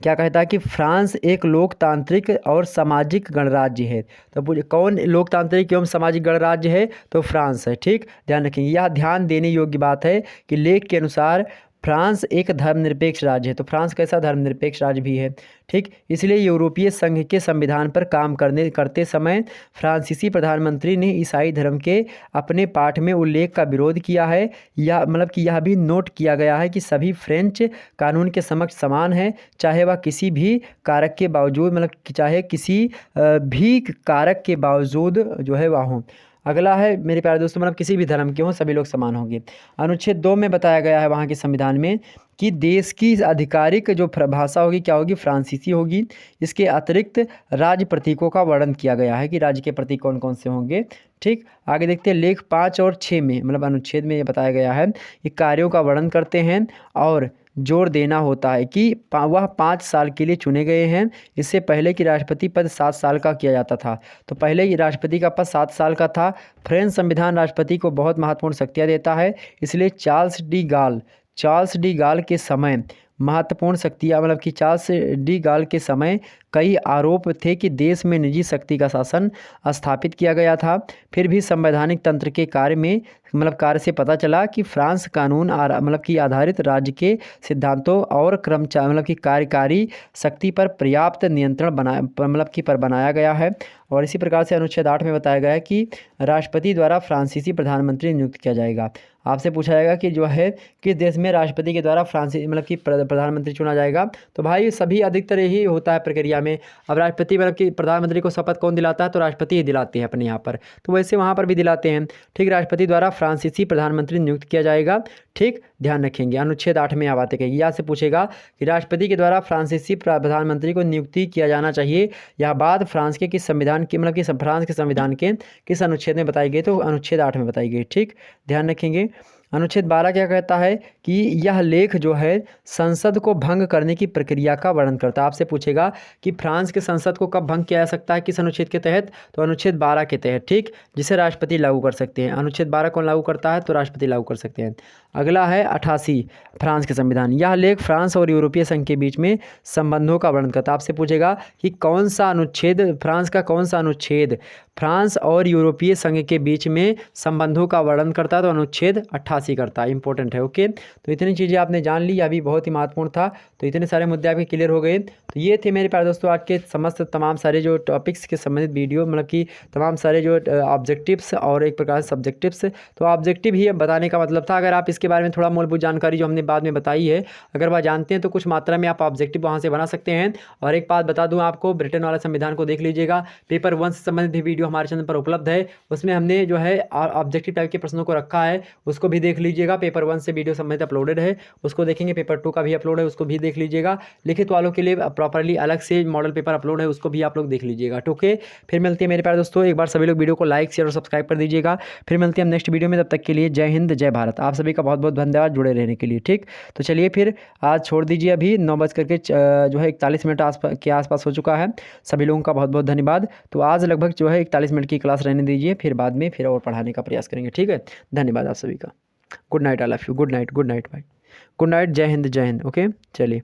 क्या कहता है कि फ्रांस एक लोकतांत्रिक और सामाजिक गणराज्य है। तो कौन लोकतांत्रिक एवं सामाजिक गणराज्य है, तो फ्रांस है। ठीक, ध्यान रखेंगे। यह ध्यान देने योग्य बात है कि लेख के अनुसार फ्रांस एक धर्मनिरपेक्ष राज्य है। तो फ्रांस कैसा धर्मनिरपेक्ष राज्य भी है। ठीक, इसलिए यूरोपीय संघ के संविधान पर काम करते समय फ्रांसीसी प्रधानमंत्री ने ईसाई धर्म के अपने पाठ में उल्लेख का विरोध किया है। या मतलब कि यह भी नोट किया गया है कि सभी फ्रेंच कानून के समक्ष समान है, चाहे वह किसी भी कारक के बावजूद मतलब चाहे किसी भी कारक के बावजूद जो है वह हो। अगला है मेरे प्यारे दोस्तों, मतलब किसी भी धर्म के हों सभी लोग समान होंगे। अनुच्छेद 2 में बताया गया है वहाँ के संविधान में कि देश की आधिकारिक जो भाषा होगी क्या होगी, फ्रांसीसी होगी। इसके अतिरिक्त राज्य प्रतीकों का वर्णन किया गया है कि राज्य के प्रतीक कौन कौन से होंगे। ठीक, आगे देखते हैं लेख 5 और 6 में, मतलब अनुच्छेद में ये बताया गया है कि कार्यों का वर्णन करते हैं और जोर देना होता है कि वह 5 साल के लिए चुने गए हैं। इससे पहले कि राष्ट्रपति पद 7 साल का किया जाता था। तो पहले ये राष्ट्रपति का पद 7 साल का था। फ्रेंच संविधान राष्ट्रपति को बहुत महत्वपूर्ण शक्तियाँ देता है, इसलिए चार्ल्स डी गाल के समय महत्वपूर्ण शक्तियाँ, मतलब कि चार्ल्स डी गाल के समय कई आरोप थे कि देश में निजी शक्ति का शासन स्थापित किया गया था। फिर भी संवैधानिक तंत्र के कार्य से पता चला कि फ्रांस कानून मतलब कि आधारित राज्य के सिद्धांतों और कि कार्यकारी शक्ति पर पर्याप्त नियंत्रण बनाया गया है। और इसी प्रकार से अनुच्छेद 8 में बताया गया है कि राष्ट्रपति द्वारा फ्रांसीसी प्रधानमंत्री नियुक्त किया जाएगा। आपसे पूछा जाएगा कि जो है किस देश में राष्ट्रपति के द्वारा प्रधानमंत्री चुना जाएगा, तो भाई सभी अधिकतर यही होता है प्रक्रिया में। अब राष्ट्रपति कि प्रधानमंत्री को शपथ कौन दिलाता है, तो राष्ट्रपति ही दिलाते हैं अपने यहाँ पर, तो वैसे वहाँ पर भी दिलाते हैं। ठीक, राष्ट्रपति द्वारा फ्रांसीसी प्रधानमंत्री नियुक्त किया जाएगा। ठीक, ध्यान रखेंगे अनुच्छेद 8 में यह बातें कही। यहाँ से पूछेगा कि राष्ट्रपति के द्वारा फ्रांसीसी प्रधानमंत्री को नियुक्ति किया जाना चाहिए, यह बात फ्रांस के किस संविधान के फ्रांस के संविधान के किस अनुच्छेद में बताई गई, तो अनुच्छेद 8 में बताई गई। ठीक, ध्यान रखेंगे। अनुच्छेद 12 क्या कहता है कि यह लेख जो है संसद को भंग करने की प्रक्रिया का वर्णन करता है। आपसे पूछेगा कि फ्रांस के संसद को कब भंग किया जा सकता है, किस अनुच्छेद के तहत, तो अनुच्छेद 12 के तहत। ठीक, जिसे राष्ट्रपति लागू कर सकते हैं। अनुच्छेद 12 कौन लागू करता है, तो राष्ट्रपति लागू कर सकते हैं। अगला है 88 फ्रांस के संविधान। यह लेख फ्रांस और यूरोपीय संघ के बीच में संबंधों का वर्णन करता है। आपसे पूछेगा कि कौन सा अनुच्छेद, फ्रांस का कौन सा अनुच्छेद फ्रांस और यूरोपीय संघ के बीच में संबंधों का वर्णन करता है, तो अनुच्छेद 88 करता है। इंपॉर्टेंट है। ओके, तो इतनी चीज़ें आपने जान ली, अभी बहुत ही महत्वपूर्ण था। तो इतने सारे मुद्दे आपके क्लियर हो गए। तो ये थे मेरे प्यारे दोस्तों आज के समस्त तमाम सारे जो टॉपिक्स के संबंधित वीडियो, मतलब कि तमाम सारे जो ऑब्जेक्टिव्स और एक प्रकार से सब्जेक्टिव्स। तो ऑब्जेक्टिव ही बताने का मतलब था। अगर आप इसके बारे में थोड़ा मूलभूत जानकारी जो हमने बाद में बताई है अगर वह जानते हैं, तो कुछ मात्रा में आप ऑब्जेक्टिव वहाँ से बना सकते हैं। और एक बात बता दूँ आपको, ब्रिटेन वाला संविधान को देख लीजिएगा। पेपर 1 से संबंधित भी वीडियो हमारे चैनल पर उपलब्ध है, उसमें हमने जो है ऑब्जेक्टिव टाइप के प्रश्नों को रखा है, उसको भी देख लीजिएगा। पेपर 1 से वीडियो संबंधित अपलोडेड है, उसको देखेंगे। पेपर 2 का भी अपलोड है, उसको भी देख लीजिएगा। लिखित वालों के लिए प्रॉपरली अलग से मॉडल पेपर अपलोड है, उसको भी आप लोग देख लीजिएगा। ओके, फिर मिलते हैं मेरे प्यारे दोस्तों। एक बार सभी लोग वीडियो को लाइक शेयर और सब्सक्राइब कर दीजिएगा। फिर मिलते हैं हम नेक्स्ट वीडियो में, तब तक के लिए जय हिंद जय भारत। आप सभी का बहुत बहुत धन्यवाद जुड़े रहने के लिए। ठीक, तो चलिए फिर आज छोड़ दीजिए, अभी 9:41 के आसपास हो चुका है। सभी लोगों का बहुत बहुत धन्यवाद। तो आज लगभग जो है 41 मिनट की क्लास रहने दीजिए, फिर बाद में फिर और पढ़ाने का प्रयास करेंगे। ठीक है, धन्यवाद आप सभी का। Good night, I love you. Good night, good night भाई। गुड नाइट, जय हिंद जय हिंद। ओके, चलिए।